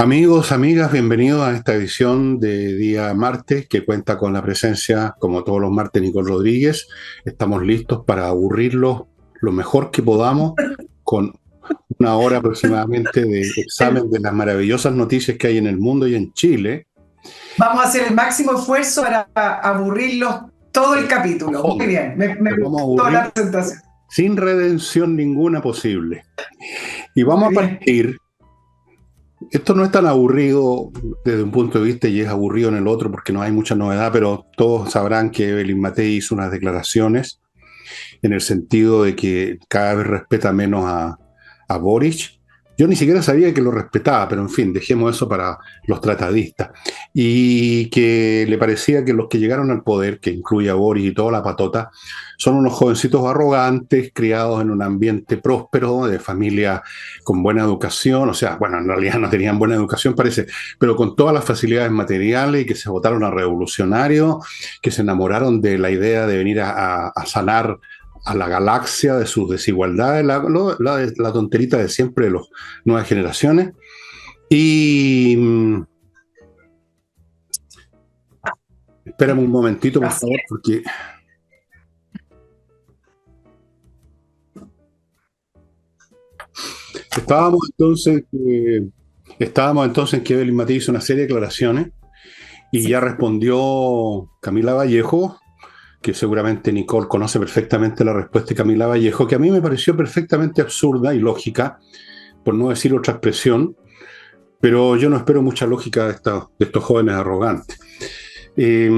Amigos, amigas, bienvenidos a esta edición de día martes que cuenta con la presencia, como todos los martes, Nicole Rodríguez. Estamos listos para aburrirlos lo mejor que podamos con una hora aproximadamente de examen de las maravillosas noticias que hay en el mundo y en Chile. Vamos a hacer el máximo esfuerzo para aburrirlos todo el A capítulo. Muy fondo. bien, me Los vamos a gustó aburrir la presentación. sin redención ninguna posible. Y Muy vamos a bien. partir. Esto no es tan aburrido desde un punto de vista y es aburrido en el otro porque no hay mucha novedad, pero todos sabrán que Evelyn Matei hizo unas declaraciones en el sentido de que cada vez respeta menos a Boric. Yo ni siquiera sabía que lo respetaba, pero en fin, dejemos eso para los tratadistas. Y que le parecía que los que llegaron al poder, que incluye a Boris y toda la patota, son unos jovencitos arrogantes, criados en un ambiente próspero, de familia con buena educación, o sea, bueno, en realidad no tenían buena educación, parece, pero con todas las facilidades materiales y que se votaron a revolucionarios, que se enamoraron de la idea de venir a sanar a la galaxia de sus desigualdades, la tonterita de siempre de las nuevas generaciones. Y espérame un momentito, por Así favor, es. porque estábamos entonces, estábamos entonces en que Evelyn Matei hizo una serie de declaraciones y ya Sí. respondió Camila Vallejo, que seguramente Nicole conoce perfectamente la respuesta de Camila Vallejo, que a mí me pareció perfectamente absurda y lógica, por no decir otra expresión, pero yo no espero mucha lógica de estos jóvenes arrogantes. Eh,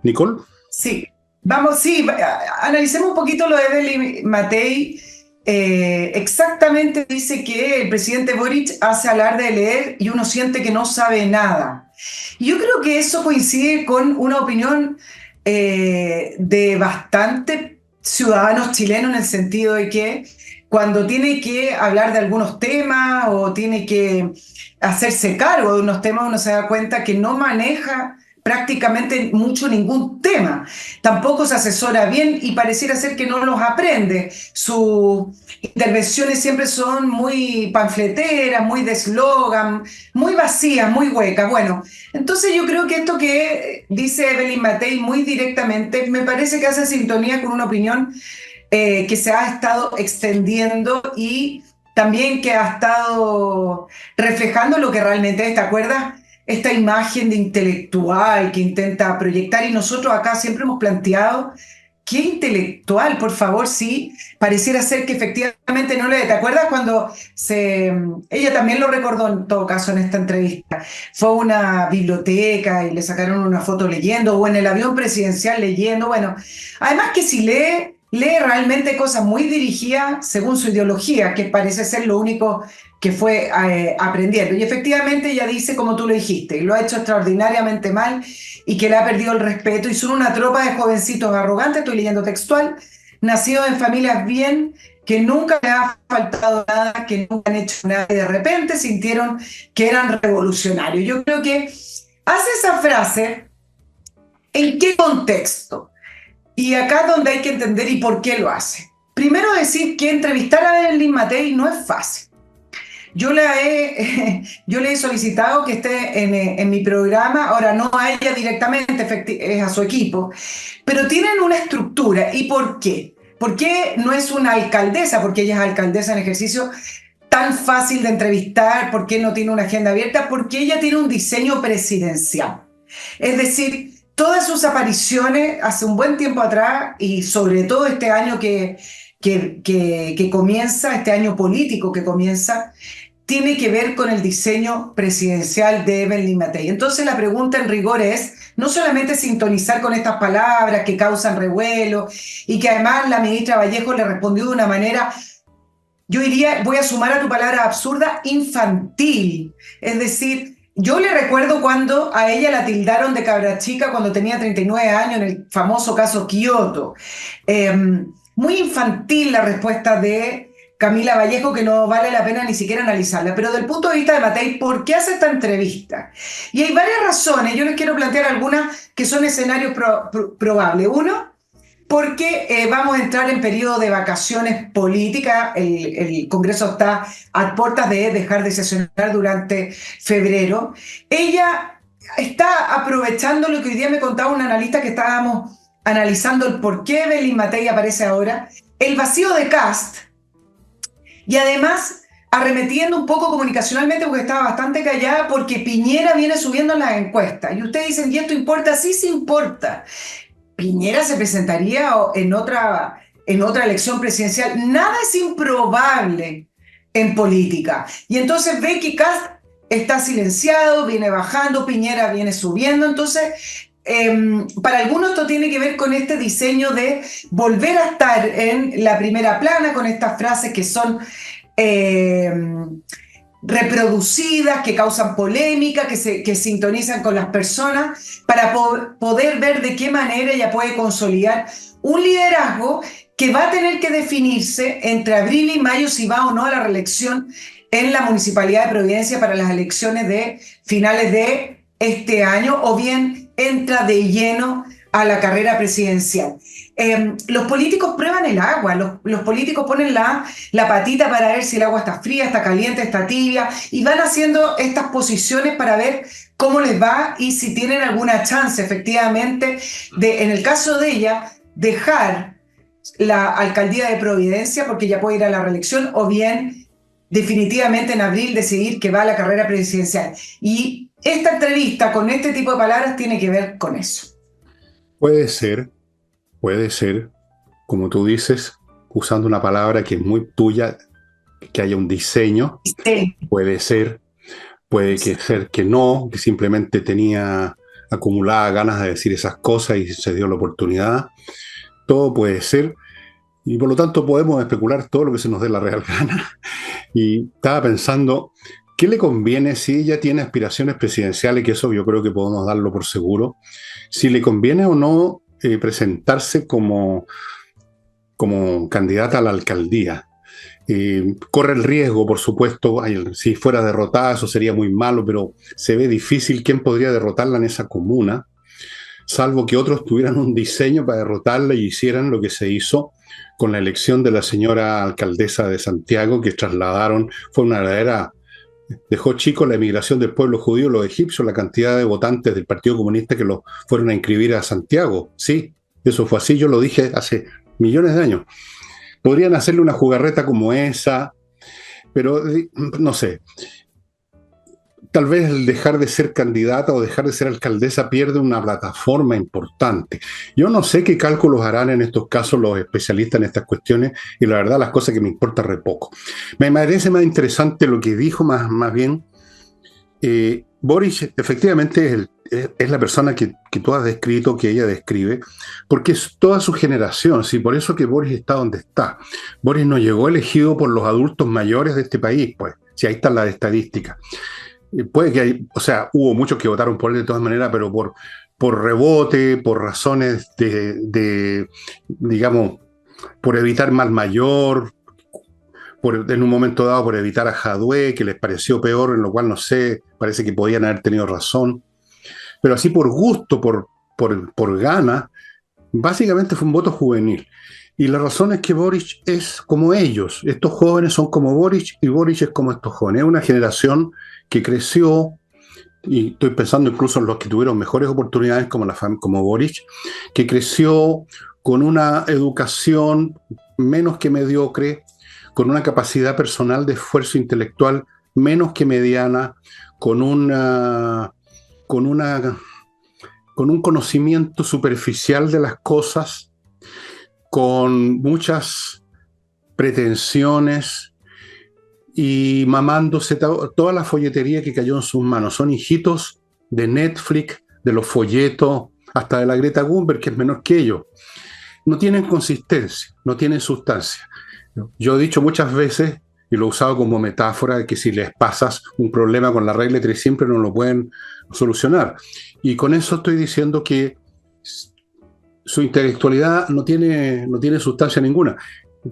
Nicole, Sí. Vamos, sí, analicemos un poquito lo de Evelyn Matei. Exactamente dice que el presidente Boric hace alarde de leer y uno siente que no sabe nada. Y yo creo que eso coincide con una opinión de bastante ciudadanos chilenos en el sentido de que cuando tiene que hablar de algunos temas o tiene que hacerse cargo de unos temas, uno se da cuenta que no maneja prácticamente mucho ningún tema. Tampoco se asesora bien y pareciera ser que no los aprende. Sus intervenciones siempre son muy panfleteras, muy de eslogan, muy vacías, muy huecas. Bueno, entonces yo creo que esto que dice Evelyn Matei muy directamente me parece que hace sintonía con una opinión que se ha estado extendiendo y también que ha estado reflejando lo que realmente es, ¿te acuerdas? Esta imagen de intelectual que intenta proyectar y nosotros acá siempre hemos planteado, ¿qué intelectual? Por favor, sí, pareciera ser que efectivamente no le... ¿Te acuerdas cuando ella también lo recordó en todo caso en esta entrevista? Fue a una biblioteca y le sacaron una foto leyendo, o en el avión presidencial leyendo, bueno, además que si lee realmente cosas muy dirigidas según su ideología, que parece ser lo único que fue aprendiendo. Y efectivamente ella dice, como tú lo dijiste, lo ha hecho extraordinariamente mal y que le ha perdido el respeto y son una tropa de jovencitos arrogantes, estoy leyendo textual, nacidos en familias bien, que nunca les ha faltado nada, que nunca han hecho nada y de repente sintieron que eran revolucionarios. Yo creo que hace esa frase, ¿en qué contexto? Y acá es donde hay que entender y por qué lo hace. Primero decir que entrevistar a Evelyn Matei no es fácil. Yo le he solicitado que esté en mi programa, ahora no a ella directamente, es a su equipo, pero tienen una estructura. ¿Y por qué? ¿Por qué no es una alcaldesa? Porque ella es alcaldesa en ejercicio tan fácil de entrevistar, ¿por qué no tiene una agenda abierta? Porque ella tiene un diseño presidencial. Es decir, todas sus apariciones hace un buen tiempo atrás y sobre todo este año que comienza, este año político que comienza, tiene que ver con el diseño presidencial de Evelyn Matei. Entonces la pregunta en rigor es no solamente sintonizar con estas palabras que causan revuelo y que además la ministra Vallejo le respondió de una manera, yo diría, voy a sumar a tu palabra absurda, infantil. Es decir, yo le recuerdo cuando a ella la tildaron de cabra chica cuando tenía 39 años en el famoso caso Kioto. Eh, Muy infantil la respuesta de Camila Vallejo que no vale la pena ni siquiera analizarla. Pero del punto de vista de Matei, ¿por qué hace esta entrevista? Y hay varias razones, yo les quiero plantear algunas que son escenarios probables. Uno, porque vamos a entrar en periodo de vacaciones políticas. El Congreso está a puertas de dejar de sesionar durante febrero. Ella está aprovechando lo que hoy día me contaba un analista que estábamos analizando el por qué Evelyn Matei aparece ahora, el vacío de Kast, y además arremetiendo un poco comunicacionalmente porque estaba bastante callada porque Piñera viene subiendo en las encuestas. Y ustedes dicen, ¿y esto importa? Sí, sí importa. Piñera se presentaría en otra elección presidencial. Nada es improbable en política. Y entonces ve que Kast está silenciado, viene bajando, Piñera viene subiendo. Entonces, para algunos esto tiene que ver con este diseño de volver a estar en la primera plana con estas frases que son reproducidas, que causan polémica, que sintonizan con las personas, para poder ver de qué manera ella puede consolidar un liderazgo que va a tener que definirse entre abril y mayo si va o no a la reelección en la Municipalidad de Providencia para las elecciones de finales de este año, o bien entra de lleno a la carrera presidencial. Los políticos prueban el agua, los políticos ponen la patita para ver si el agua está fría, está caliente, está tibia, y van haciendo estas posiciones para ver cómo les va y si tienen alguna chance efectivamente de, en el caso de ella, dejar la alcaldía de Providencia porque ya puede ir a la reelección, o bien definitivamente en abril decidir que va a la carrera presidencial. Y esta entrevista con este tipo de palabras tiene que ver con eso. Puede ser, como tú dices, usando una palabra que es muy tuya, que haya un diseño. Sí. Puede ser que no, que simplemente tenía acumuladas ganas de decir esas cosas y se dio la oportunidad. Todo puede ser, y por lo tanto podemos especular todo lo que se nos dé la real gana. Y estaba pensando, ¿qué le conviene si ella tiene aspiraciones presidenciales? Que eso yo creo que podemos darlo por seguro. Si le conviene o no presentarse como candidata a la alcaldía. Corre el riesgo, por supuesto, si fuera derrotada eso sería muy malo, pero se ve difícil quién podría derrotarla en esa comuna, salvo que otros tuvieran un diseño para derrotarla y hicieran lo que se hizo con la elección de la señora alcaldesa de Santiago, que trasladaron, fue una verdadera... Dejó chico la emigración del pueblo judío, los egipcios, la cantidad de votantes del Partido Comunista que los fueron a inscribir a Santiago. Sí, eso fue así, yo lo dije hace millones de años. Podrían hacerle una jugarreta como esa, pero no sé. Tal vez el dejar de ser candidata o dejar de ser alcaldesa pierde una plataforma importante. Yo no sé qué cálculos harán en estos casos los especialistas en estas cuestiones, y la verdad las cosas que me importan re poco. Me parece más interesante lo que dijo más bien. Boric efectivamente es la persona que tú has descrito, que ella describe, porque es toda su generación, sí, por eso que Boric está donde está. Boric no llegó elegido por los adultos mayores de este país, pues, si ahí están las estadísticas. Puede que hubo muchos que votaron por él de todas maneras, pero por rebote, por razones digamos, por evitar mal mayor, en un momento dado por evitar a Jadwe, que les pareció peor, en lo cual no sé, parece que podían haber tenido razón. Pero así por gusto, por gana, básicamente fue un voto juvenil. Y la razón es que Boric es como ellos. Estos jóvenes son como Boric y Boric es como estos jóvenes. Es una generación que creció, y estoy pensando incluso en los que tuvieron mejores oportunidades como Boric, que creció con una educación menos que mediocre, con una capacidad personal de esfuerzo intelectual menos que mediana, con un conocimiento superficial de las cosas, con muchas pretensiones y mamándose toda la folletería que cayó en sus manos. Son hijitos de Netflix, de los folletos, hasta de la Greta Thunberg, que es menor que ellos. No tienen consistencia, no tienen sustancia. Yo he dicho muchas veces, y lo he usado como metáfora, que si les pasas un problema con la regla de 3 siempre no lo pueden solucionar. Y con eso estoy diciendo que su intelectualidad no tiene sustancia ninguna.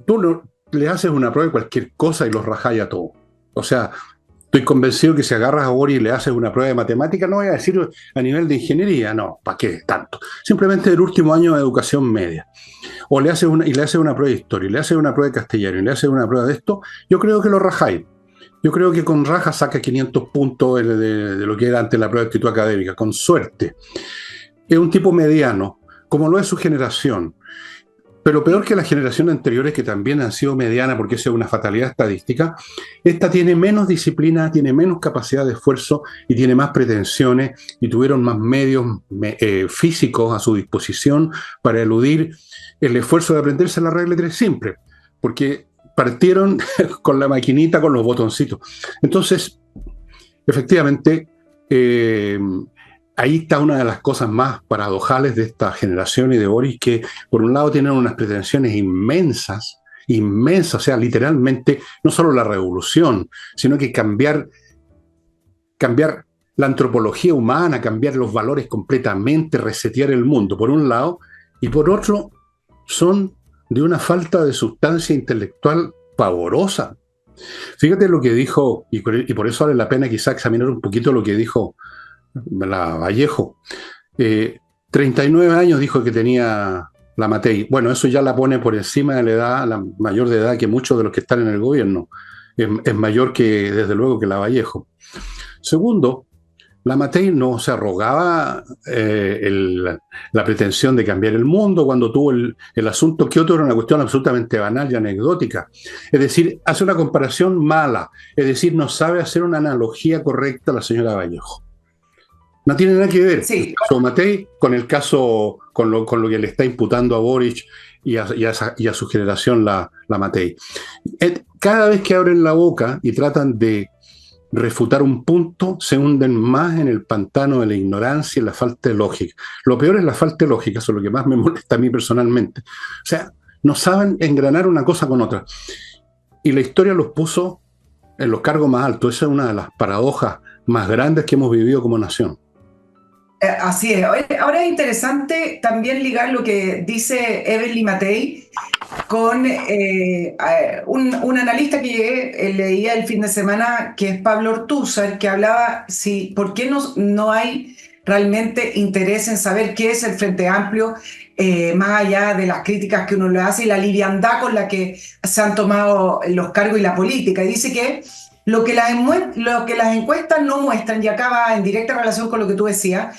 Tú le haces una prueba de cualquier cosa y los rajáis a todo. O sea, estoy convencido que si agarras a Boric y le haces una prueba de matemática, no voy a decir a nivel de ingeniería, no, ¿para qué tanto? Simplemente el último año de educación media. o y le hace una prueba de historia, y le hace una prueba de castellano, y le hace una prueba de esto, yo creo que lo rajáis. Yo creo que con raja saca 500 puntos de lo que era antes la prueba de actitud académica, con suerte. Es un tipo mediano, como lo es su generación. Pero peor que las generaciones anteriores, que también han sido medianas, porque esa es una fatalidad estadística, esta tiene menos disciplina, tiene menos capacidad de esfuerzo y tiene más pretensiones y tuvieron más medios físicos a su disposición para eludir el esfuerzo de aprenderse la regla 3 simple, porque partieron con la maquinita, con los botoncitos. Entonces, efectivamente, ahí está una de las cosas más paradojales de esta generación y de Boris, que por un lado tienen unas pretensiones inmensas, inmensas, o sea, literalmente no solo la revolución, sino que cambiar la antropología humana, cambiar los valores completamente, resetear el mundo, por un lado, y por otro, son de una falta de sustancia intelectual pavorosa. Fíjate lo que dijo, y por eso vale la pena quizá examinar un poquito lo que dijo la Vallejo. 39 años dijo que tenía la Matei. Bueno, eso ya la pone por encima de la edad, la mayor de edad que muchos de los que están en el gobierno. Es mayor que, desde luego, que la Vallejo. Segundo, la Matei no se arrogaba la pretensión de cambiar el mundo cuando tuvo el asunto Kioto. Era una cuestión absolutamente banal y anecdótica. Es decir, hace una comparación mala. Es decir, no sabe hacer una analogía correcta la señora Vallejo. No tiene nada que ver, Sí. con Matei, con el caso, con lo que le está imputando a Boric y a su generación la Matei. Cada vez que abren la boca y tratan de refutar un punto, se hunden más en el pantano de la ignorancia y la falta de lógica. Lo peor es la falta de lógica, eso es lo que más me molesta a mí personalmente. O sea, no saben engranar una cosa con otra. Y la historia los puso en los cargos más altos. Esa es una de las paradojas más grandes que hemos vivido como nación. Así es. Ahora es interesante también ligar lo que dice Evelyn Matei con un analista que leía el fin de semana, que es Pablo Ortúzar, que hablaba por qué no hay realmente interés en saber qué es el Frente Amplio, más allá de las críticas que uno le hace y la liviandad con la que se han tomado los cargos y la política. Y dice que lo que las encuestas no muestran, y acá va en directa relación con lo que tú decías,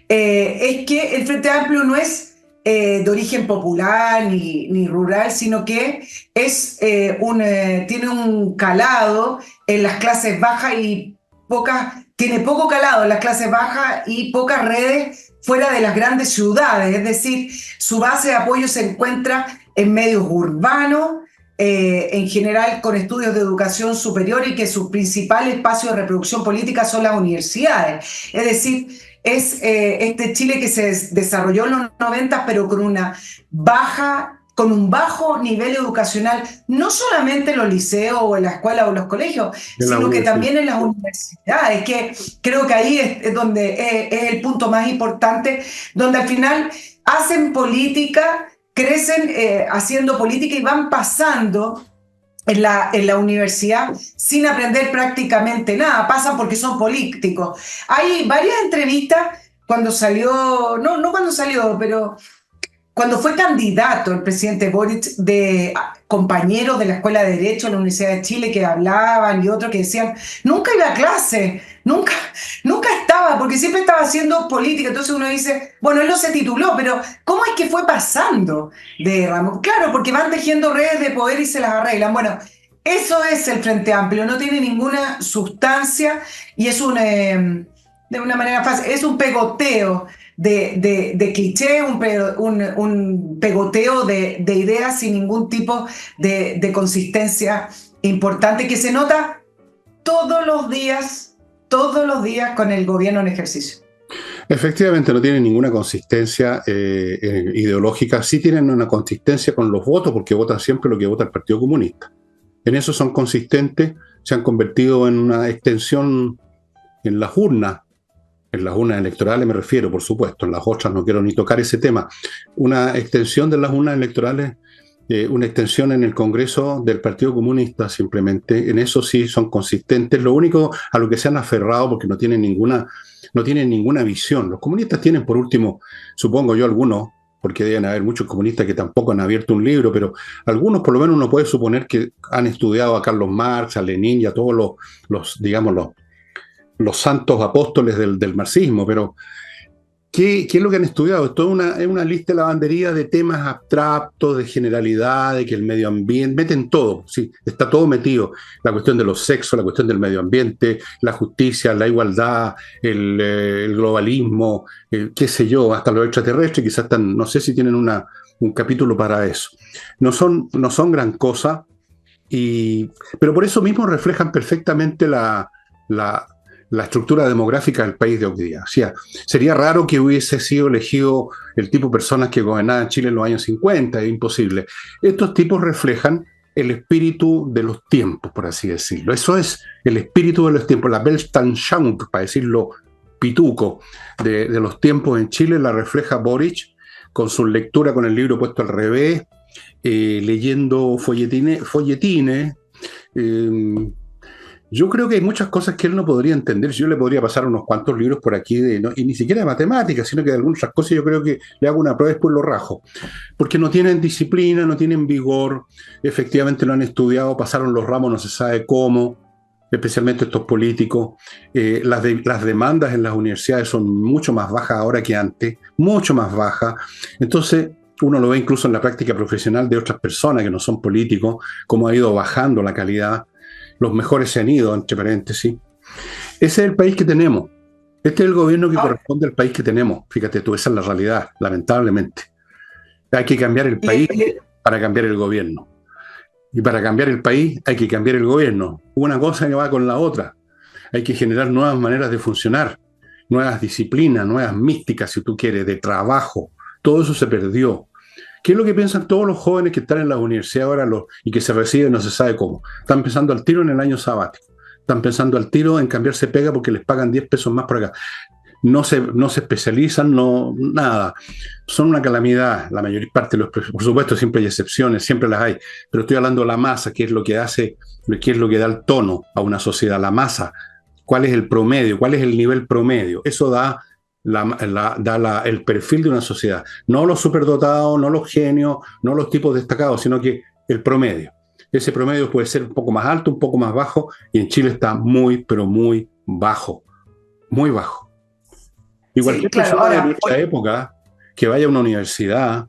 es que el Frente Amplio no es de origen popular ni rural, sino que tiene un calado en las clases bajas y tiene poco calado en las clases bajas y pocas redes fuera de las grandes ciudades. Es decir, su base de apoyo se encuentra en medios urbanos, en general con estudios de educación superior, y que su principal espacio de reproducción política son las universidades. Es decir, es este Chile que se desarrolló en los 90, pero con un bajo nivel educacional, no solamente en los liceos o en la escuela o en los colegios, sino que también en las universidades, que creo que ahí es donde es el punto más importante, donde al final hacen política, crecen haciendo política y van pasando en la universidad sin aprender prácticamente nada. Pasan porque son políticos. Hay varias entrevistas cuando salió, no cuando salió, pero cuando fue candidato el presidente Boric, de compañeros de la Escuela de Derecho de la Universidad de Chile que hablaban, y otros que decían, nunca iba a clase, nunca estaba, porque siempre estaba haciendo política. Entonces uno dice, bueno, él no se tituló, pero ¿cómo es que fue pasando de ramo? Claro, porque van tejiendo redes de poder y se las arreglan. Bueno, eso es el Frente Amplio, no tiene ninguna sustancia y es de una manera fácil, es un pegoteo de cliché, un pegoteo de ideas sin ningún tipo de consistencia importante, que se nota todos los días con el gobierno en ejercicio. Efectivamente, no tienen ninguna consistencia ideológica. Sí tienen una consistencia con los votos, porque votan siempre lo que vota el Partido Comunista. En eso son consistentes, se han convertido en una extensión en las urnas electorales me refiero, por supuesto, en las otras no quiero ni tocar ese tema. Una extensión de las urnas electorales, una extensión en el Congreso del Partido Comunista, simplemente. En eso sí son consistentes. Lo único a lo que se han aferrado, porque no tienen ninguna visión. Los comunistas tienen, por último, supongo yo, algunos, porque deben haber muchos comunistas que tampoco han abierto un libro, pero algunos por lo menos uno puede suponer que han estudiado a Carlos Marx, a Lenin y a todos digamos, los santos apóstoles del marxismo, pero ¿qué es lo que han estudiado? Es una lista de lavandería de temas abstractos, de generalidad, de que el medio ambiente, meten todo, sí, está todo metido. La cuestión de los sexos, la cuestión del medio ambiente, la justicia, la igualdad, el globalismo, qué sé yo, hasta los extraterrestres, quizás están, no sé si tienen un capítulo para eso. No son gran cosa, pero por eso mismo reflejan perfectamente la estructura demográfica del país de hoy día. O sea, sería raro que hubiese sido elegido el tipo de personas que gobernaban Chile en los años 50, es imposible. Estos tipos reflejan el espíritu de los tiempos, por así decirlo. Eso es el espíritu de los tiempos, la Weltanschauung, para decirlo pituco, de los tiempos en Chile, la refleja Boric con su lectura con el libro puesto al revés, leyendo folletines. Yo creo que hay muchas cosas que él no podría entender. Yo le podría pasar unos cuantos libros por aquí, y ni siquiera de matemáticas, sino que de algunas cosas yo creo que le hago una prueba y después lo rajo. Porque no tienen disciplina, no tienen vigor, efectivamente lo han estudiado, pasaron los ramos no se sabe cómo, especialmente estos políticos. Las demandas en las universidades son mucho más bajas ahora que antes, mucho más bajas. Entonces, uno lo ve incluso en la práctica profesional de otras personas que no son políticos, cómo ha ido bajando la calidad. Los mejores se han ido, entre paréntesis. Ese es el país que tenemos. Este es el gobierno que corresponde al país que tenemos. Fíjate tú, esa es la realidad, lamentablemente. Hay que cambiar el país para cambiar el gobierno. Y para cambiar el país hay que cambiar el gobierno. Una cosa que va con la otra. Hay que generar nuevas maneras de funcionar, nuevas disciplinas, nuevas místicas, si tú quieres, de trabajo. Todo eso se perdió. ¿Qué es lo que piensan todos los jóvenes que están en la universidad ahora y que se reciben no se sabe cómo? Están pensando al tiro en el año sabático. Están pensando al tiro en cambiarse pega porque les pagan 10 pesos más por acá. No se especializan, nada. Son una calamidad la mayor parte de los... Por supuesto, siempre hay excepciones, siempre las hay. Pero estoy hablando de la masa, que es lo que hace, que es lo que da el tono a una sociedad. La masa, ¿cuál es el promedio? ¿Cuál es el nivel promedio? Eso da el perfil de una sociedad. No los superdotados, no los genios, no los tipos destacados, sino que el promedio. Ese promedio puede ser un poco más alto, un poco más bajo, y en Chile está muy, pero muy bajo. Muy bajo. Y cualquier persona de nuestra época que vaya a una universidad,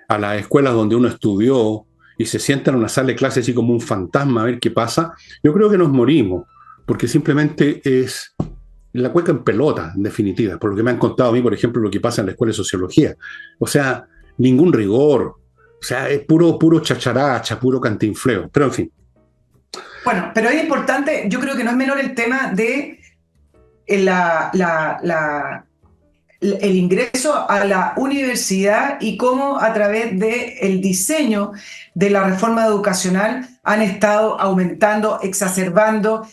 a las escuelas donde uno estudió, y se sienta en una sala de clase así como un fantasma a ver qué pasa, yo creo que nos morimos, porque simplemente es la cueca en pelota, en definitiva, por lo que me han contado a mí, por ejemplo, lo que pasa en la escuela de sociología. O sea, ningún rigor, o sea, es puro chacharacha, puro cantinfleo, pero en fin. Bueno, pero es importante, yo creo que no es menor el tema de el ingreso a la universidad y cómo a través del diseño de la reforma educacional han estado aumentando, exacerbando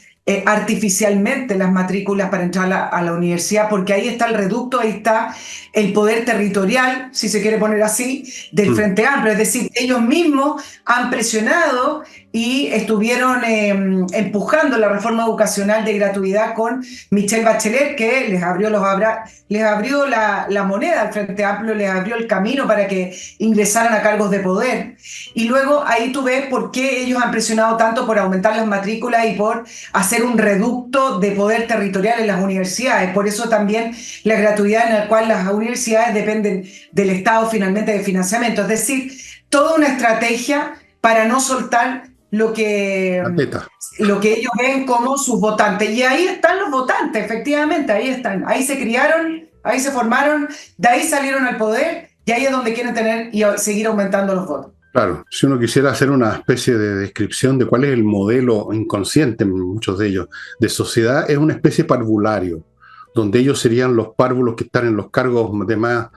artificialmente las matrículas para entrar a la universidad, porque ahí está el reducto, ahí está el poder territorial, si se quiere poner así, del Frente Amplio. Es decir, ellos mismos han presionado y estuvieron empujando la reforma educacional de gratuidad con Michelle Bachelet, que les abrió la moneda al Frente Amplio, les abrió el camino para que ingresaran a cargos de poder. Y luego ahí tú ves por qué ellos han presionado tanto por aumentar las matrículas y por hacer un reducto de poder territorial en las universidades. Por eso también la gratuidad en la cual las universidades dependen del Estado finalmente de financiamiento. Es decir, toda una estrategia para no soltar lo que ellos ven como sus votantes. Y ahí están los votantes, efectivamente, ahí están. Ahí se criaron, ahí se formaron, de ahí salieron al poder y ahí es donde quieren tener y seguir aumentando los votos. Claro, si uno quisiera hacer una especie de descripción de cuál es el modelo inconsciente, muchos de ellos, de sociedad, es una especie de parvulario, donde ellos serían los párvulos que están en los cargos de más,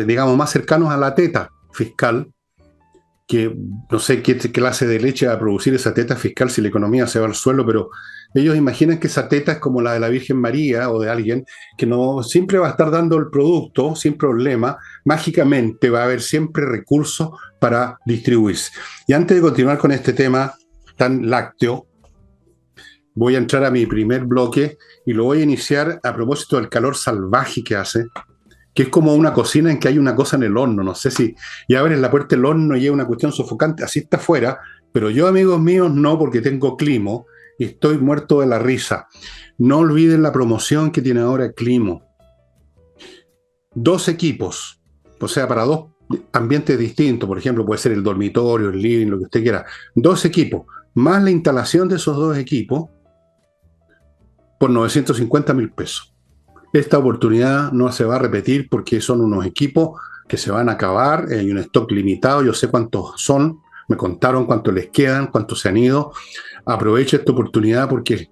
digamos, más cercanos a la teta fiscal, que no sé qué clase de leche va a producir esa teta fiscal si la economía se va al suelo, pero ellos imaginan que esa teta es como la de la Virgen María o de alguien que no siempre va a estar dando el producto sin problema, mágicamente va a haber siempre recursos para distribuirse. Y antes de continuar con este tema tan lácteo, voy a entrar a mi primer bloque y lo voy a iniciar a propósito del calor salvaje que hace que es como una cocina en que hay una cosa en el horno. No sé si ya abres la puerta del horno y es una cuestión sofocante, así está afuera, pero yo, amigos míos, no, porque tengo Climo y estoy muerto de la risa. No olviden la promoción que tiene ahora Climo. 2 equipos, o sea, para 2 ambientes distintos, por ejemplo, puede ser el dormitorio, el living, lo que usted quiera. 2 equipos, más la instalación de esos 2 equipos por 950.000 pesos. Esta oportunidad no se va a repetir porque son unos equipos que se van a acabar, hay un stock limitado, yo sé cuántos son, me contaron cuántos les quedan, cuántos se han ido. Aproveche esta oportunidad porque,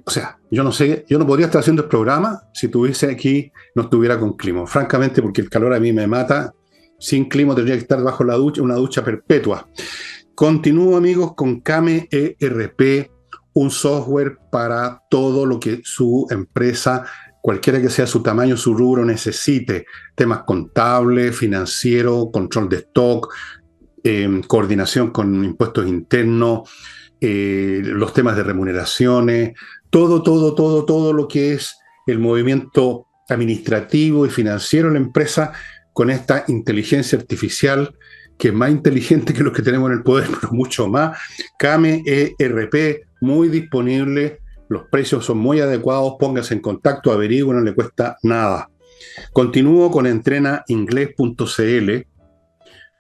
o sea, yo no sé, yo no podría estar haciendo el programa si tuviese aquí, no estuviera con Climo, francamente, porque el calor a mí me mata. Sin Climo tendría que estar bajo la ducha, una ducha perpetua. Continúo, amigos, con Kame ERP, un software para todo lo que su empresa, cualquiera que sea su tamaño, su rubro, necesite. Temas contables, financieros, control de stock, coordinación con impuestos internos, los temas de remuneraciones, todo lo que es el movimiento administrativo y financiero de la empresa con esta inteligencia artificial que es más inteligente que los que tenemos en el poder, pero mucho más. Kame ERP, muy disponible, los precios son muy adecuados, póngase en contacto, averigüe, no le cuesta nada. Continúo con entrenainglés.cl,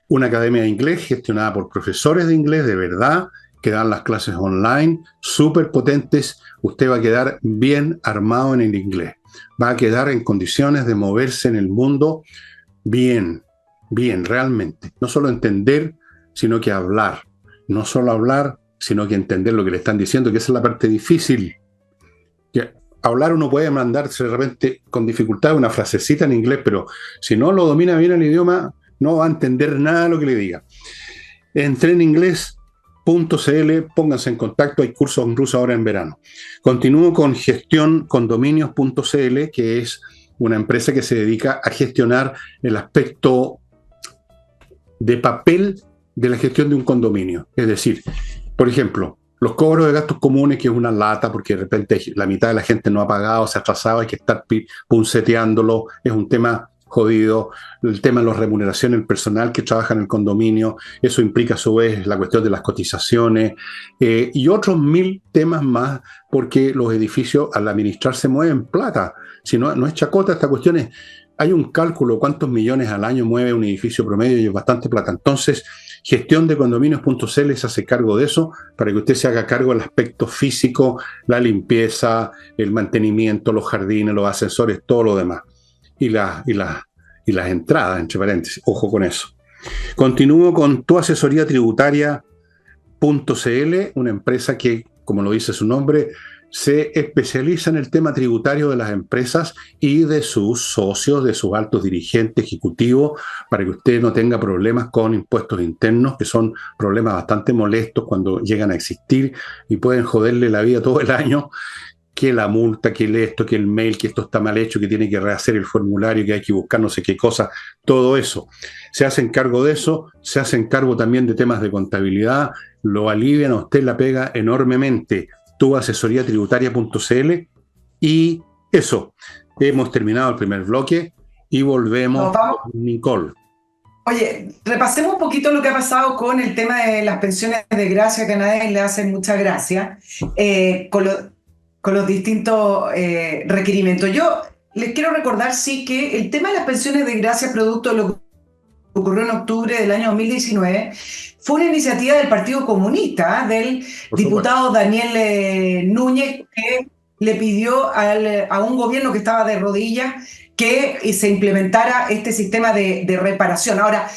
una academia de inglés gestionada por profesores de inglés de verdad, que dan las clases online, súper potentes. Usted va a quedar bien armado en el inglés, va a quedar en condiciones de moverse en el mundo bien, realmente. No solo entender, sino que hablar. No solo hablar, sino que entender lo que le están diciendo, que esa es la parte difícil. Que hablar uno puede mandarse de repente con dificultad una frasecita en inglés, pero si no lo domina bien el idioma, no va a entender nada de lo que le diga. Entreninglés.cl, pónganse en contacto, hay cursos incluso ahora en verano. Continúo con gestioncondominios.cl, que es una empresa que se dedica a gestionar el aspecto de papel de la gestión de un condominio. Es decir, por ejemplo, los cobros de gastos comunes, que es una lata, porque de repente la mitad de la gente no ha pagado, se ha atrasado, hay que estar punceteándolo, es un tema jodido. El tema de las remuneraciones, el personal que trabaja en el condominio, eso implica a su vez la cuestión de las cotizaciones y otros 1000 temas más, porque los edificios al administrar se mueven plata. Si no, no es chacota esta cuestión, hay un cálculo cuántos millones al año mueve un edificio promedio y es bastante plata. Entonces, gestiondecondominios.cl se hace cargo de eso para que usted se haga cargo del aspecto físico, la limpieza, el mantenimiento, los jardines, los ascensores, todo lo demás. Y las entradas, entre paréntesis, ojo con eso. Continúo con tuasesoriatributaria.cl, una empresa que, como lo dice su nombre, se especializa en el tema tributario de las empresas y de sus socios, de sus altos dirigentes ejecutivos, para que usted no tenga problemas con impuestos internos, que son problemas bastante molestos cuando llegan a existir y pueden joderle la vida todo el año, que la multa, que esto, que el mail, que esto está mal hecho, que tiene que rehacer el formulario, que hay que buscar no sé qué cosa, todo eso. Se hacen cargo de eso, se hacen cargo también de temas de contabilidad, lo alivian a usted la pega enormemente. tuasesoriatributaria.cl y eso, hemos terminado el primer bloque y volvemos con Nicole. Oye, repasemos un poquito lo que ha pasado con el tema de las pensiones de gracia, que a nadie le hacen mucha gracia, con los distintos requerimientos. Yo les quiero recordar, sí, que el tema de las pensiones de gracia, producto de lo que ocurrió en octubre del año 2019, fue una iniciativa del Partido Comunista, del diputado Daniel Núñez, que le pidió a un gobierno que estaba de rodillas que se implementara este sistema de reparación. Ahora,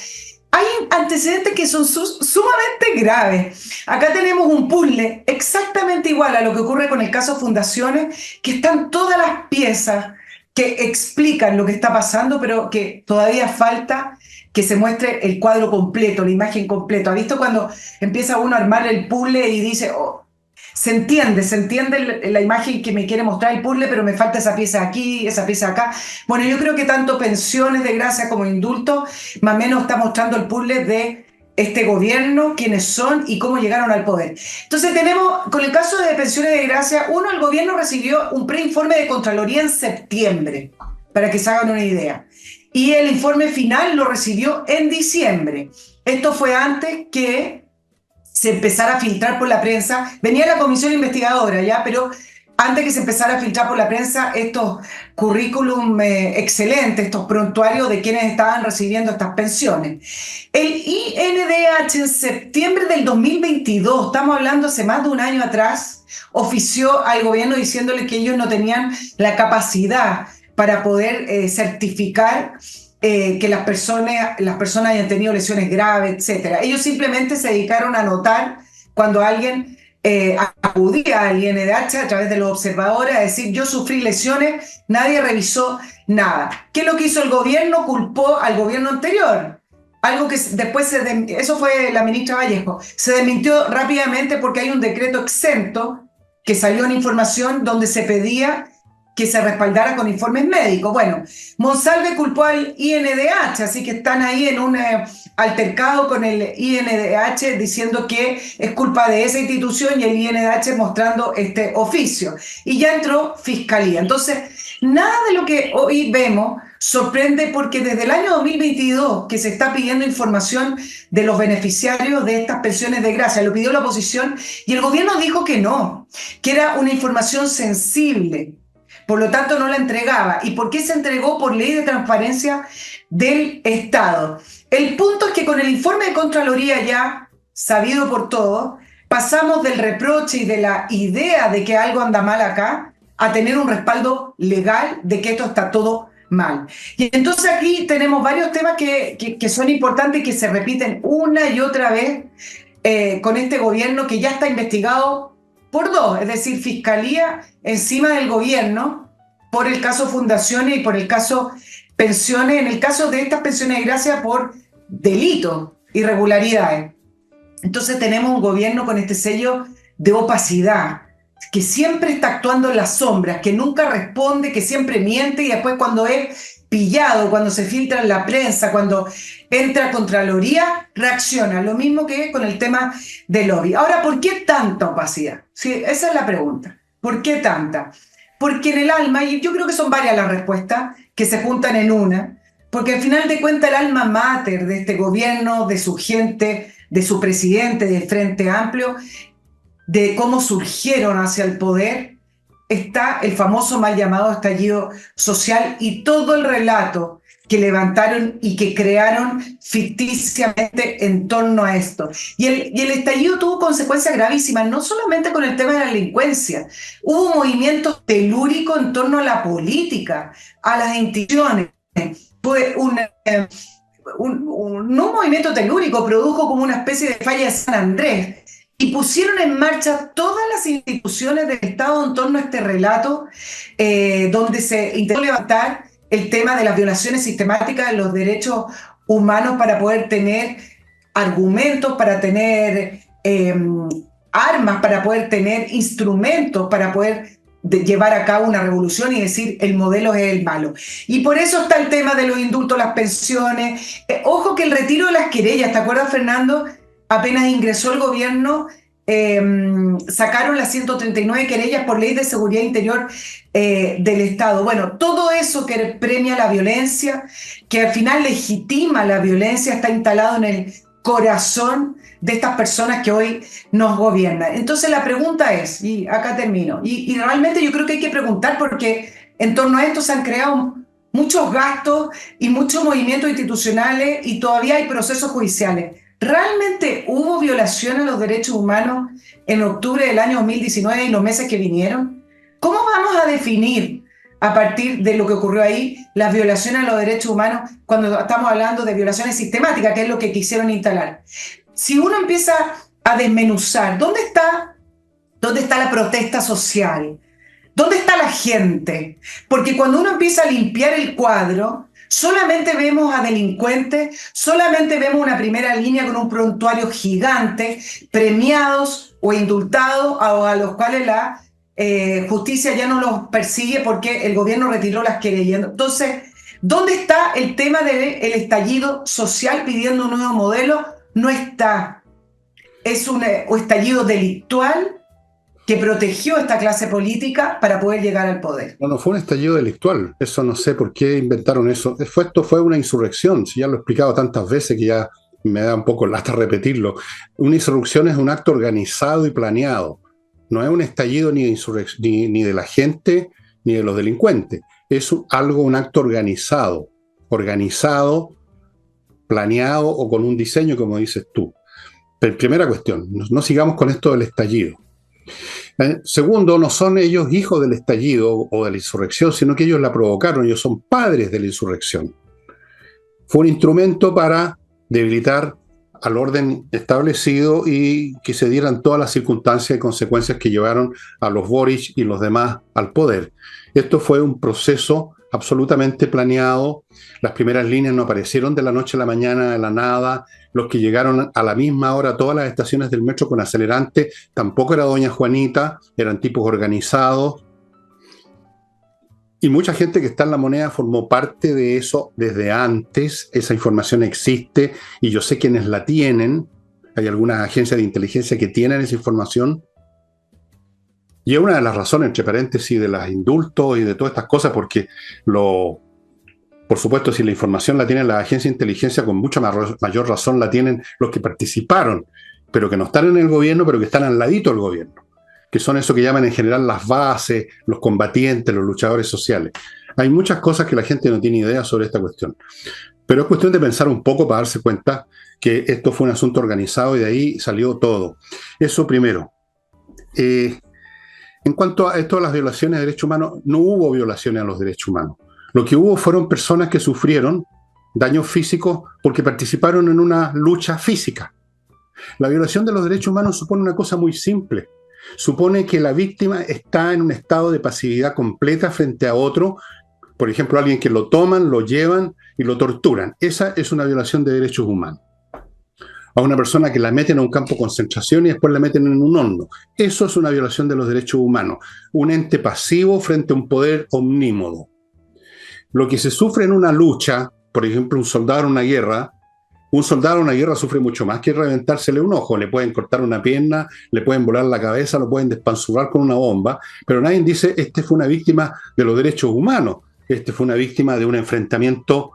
hay antecedentes que son sumamente graves. Acá tenemos un puzzle exactamente igual a lo que ocurre con el caso Fundaciones, que están todas las piezas que explican lo que está pasando, pero que todavía falta que se muestre el cuadro completo, la imagen completa. ¿Ha visto cuando empieza uno a armar el puzzle y dice, oh, se entiende la imagen que me quiere mostrar el puzzle, pero me falta esa pieza aquí, esa pieza acá? Bueno, yo creo que tanto pensiones de gracia como indultos, más o menos está mostrando el puzzle de este gobierno, quiénes son y cómo llegaron al poder. Entonces tenemos, con el caso de pensiones de gracia, el gobierno recibió un preinforme de Contraloría en septiembre. para que se hagan una idea. Y el informe final lo recibió en diciembre. Esto fue antes que se empezara a filtrar por la prensa. Venía la comisión investigadora, ¿ya? Pero antes que se empezara a filtrar por la prensa estos currículum excelentes, estos prontuarios de quienes estaban recibiendo estas pensiones. El INDH en septiembre del 2022, estamos hablando hace más de un año atrás, ofició al gobierno diciéndole que ellos no tenían la capacidad para poder certificar que las personas hayan tenido lesiones graves, etc. Ellos simplemente se dedicaron a anotar cuando alguien acudía al INDH a través de los observadores a decir yo sufrí lesiones, nadie revisó nada. ¿Qué es lo que hizo el gobierno? Culpó al gobierno anterior. Algo que después, eso fue la ministra Vallejo, se desmintió rápidamente porque hay un decreto exento que salió en información donde se pedía que se respaldara con informes médicos. Bueno, Monsalve culpó al INDH, así que están ahí en un altercado con el INDH diciendo que es culpa de esa institución y el INDH mostrando este oficio. Y ya entró Fiscalía. Entonces, nada de lo que hoy vemos sorprende porque desde el año 2022 que se está pidiendo información de los beneficiarios de estas pensiones de gracia, lo pidió la oposición y el gobierno dijo que no, que era una información sensible. Por lo tanto, no la entregaba. ¿Y por qué se entregó? Por ley de transparencia del Estado. El punto es que con el informe de Contraloría ya sabido por todos, pasamos del reproche y de la idea de que algo anda mal acá a tener un respaldo legal de que esto está todo mal. Y entonces aquí tenemos varios temas que son importantes y que se repiten una y otra vez con este gobierno que ya está investigado por dos, es decir, Fiscalía encima del gobierno por el caso Fundaciones y por el caso Pensiones, en el caso de estas pensiones de gracia por delitos, irregularidades. Entonces tenemos un gobierno con este sello de opacidad, que siempre está actuando en las sombras, que nunca responde, que siempre miente y después cuando es pillado, cuando se filtra en la prensa, cuando entra a Contraloría, reacciona. Lo mismo que con el tema del lobby. Ahora, ¿por qué tanta opacidad? Sí, esa es la pregunta. ¿Por qué tanta? Porque en el alma, y yo creo que son varias las respuestas que se juntan en una, porque al final de cuentas el alma mater de este gobierno, de su gente, de su presidente, del Frente Amplio, de cómo surgieron hacia el poder, está el famoso mal llamado estallido social y todo el relato que levantaron y que crearon ficticiamente en torno a esto. Y el estallido tuvo consecuencias gravísimas, no solamente con el tema de la delincuencia. Hubo movimientos telúricos en torno a la política, a las instituciones. Fue un movimiento telúrico, produjo como una especie de falla de San Andrés. Y pusieron en marcha todas las instituciones del Estado en torno a este relato, donde se intentó levantar el tema de las violaciones sistemáticas de los derechos humanos para poder tener argumentos, para tener armas, para poder tener instrumentos, para poder llevar a cabo una revolución y decir el modelo es el malo. Y por eso está el tema de los indultos, las pensiones. Ojo que el retiro de las querellas, ¿te acuerdas, Fernando? Apenas ingresó el gobierno, sacaron las 139 querellas por ley de seguridad interior del Estado. Bueno, todo eso que premia la violencia, que al final legitima la violencia, está instalado en el corazón de estas personas que hoy nos gobiernan. Entonces la pregunta es, y acá termino, y realmente yo creo que hay que preguntar porque en torno a esto se han creado muchos gastos y muchos movimientos institucionales y todavía hay procesos judiciales. ¿Realmente hubo violación a los derechos humanos en octubre del año 2019 y los meses que vinieron? ¿Cómo vamos a definir, a partir de lo que ocurrió ahí, las violaciones a los derechos humanos cuando estamos hablando de violaciones sistemáticas, que es lo que quisieron instalar? Si uno empieza a desmenuzar, ¿dónde está la protesta social? ¿Dónde está la gente? Porque cuando uno empieza a limpiar el cuadro, solamente vemos a delincuentes, solamente vemos una primera línea con un prontuario gigante, premiados o indultados, a los cuales la justicia ya no los persigue porque el gobierno retiró las querellas. Entonces, ¿dónde está el tema del estallido social pidiendo un nuevo modelo? No está. Es un estallido delictual que protegió esta clase política para poder llegar al poder. No, no fue un estallido delictual. Eso no sé por qué inventaron eso. Esto fue una insurrección. Si ya lo he explicado tantas veces que ya me da un poco lata repetirlo. Una insurrección es un acto organizado y planeado. No es un estallido ni de la gente ni de los delincuentes. Es un acto organizado, planeado o con un diseño, como dices tú. Pero primera cuestión, no sigamos con esto del estallido. Segundo, no son ellos hijos del estallido o de la insurrección, sino que ellos la provocaron, ellos son padres de la insurrección. Fue un instrumento para debilitar al orden establecido y que se dieran todas las circunstancias y consecuencias que llevaron a los Boric y los demás al poder. Esto fue un proceso absolutamente planeado. Las primeras líneas no aparecieron de la noche a la mañana, de la nada. Los que llegaron a la misma hora a todas las estaciones del metro con acelerante tampoco era doña Juanita, eran tipos organizados. Y mucha gente que está en La Moneda formó parte de eso desde antes. Esa información existe y yo sé quiénes la tienen. Hay algunas agencias de inteligencia que tienen esa información. Y es una de las razones, entre paréntesis, de los indultos y de todas estas cosas, porque por supuesto, si la información la tienen las agencias de inteligencia, con mucha mayor razón la tienen los que participaron, pero que no están en el gobierno, pero que están al ladito del gobierno, que son eso que llaman en general las bases, los combatientes, los luchadores sociales. Hay muchas cosas que la gente no tiene idea sobre esta cuestión. Pero es cuestión de pensar un poco para darse cuenta que esto fue un asunto organizado y de ahí salió todo. Eso primero. En cuanto a esto de las violaciones de derechos humanos, no hubo violaciones a los derechos humanos. Lo que hubo fueron personas que sufrieron daños físicos porque participaron en una lucha física. La violación de los derechos humanos supone una cosa muy simple. Supone que la víctima está en un estado de pasividad completa frente a otro, por ejemplo, alguien que lo toman, lo llevan y lo torturan. Esa es una violación de derechos humanos. A una persona que la meten a un campo de concentración y después la meten en un horno. Eso es una violación de los derechos humanos. Un ente pasivo frente a un poder omnímodo. Lo que se sufre en una lucha, por ejemplo, un soldado en una guerra sufre mucho más que reventársele un ojo. Le pueden cortar una pierna, le pueden volar la cabeza, lo pueden despanzurrar con una bomba, pero nadie dice, este fue una víctima de los derechos humanos, este fue una víctima de un enfrentamiento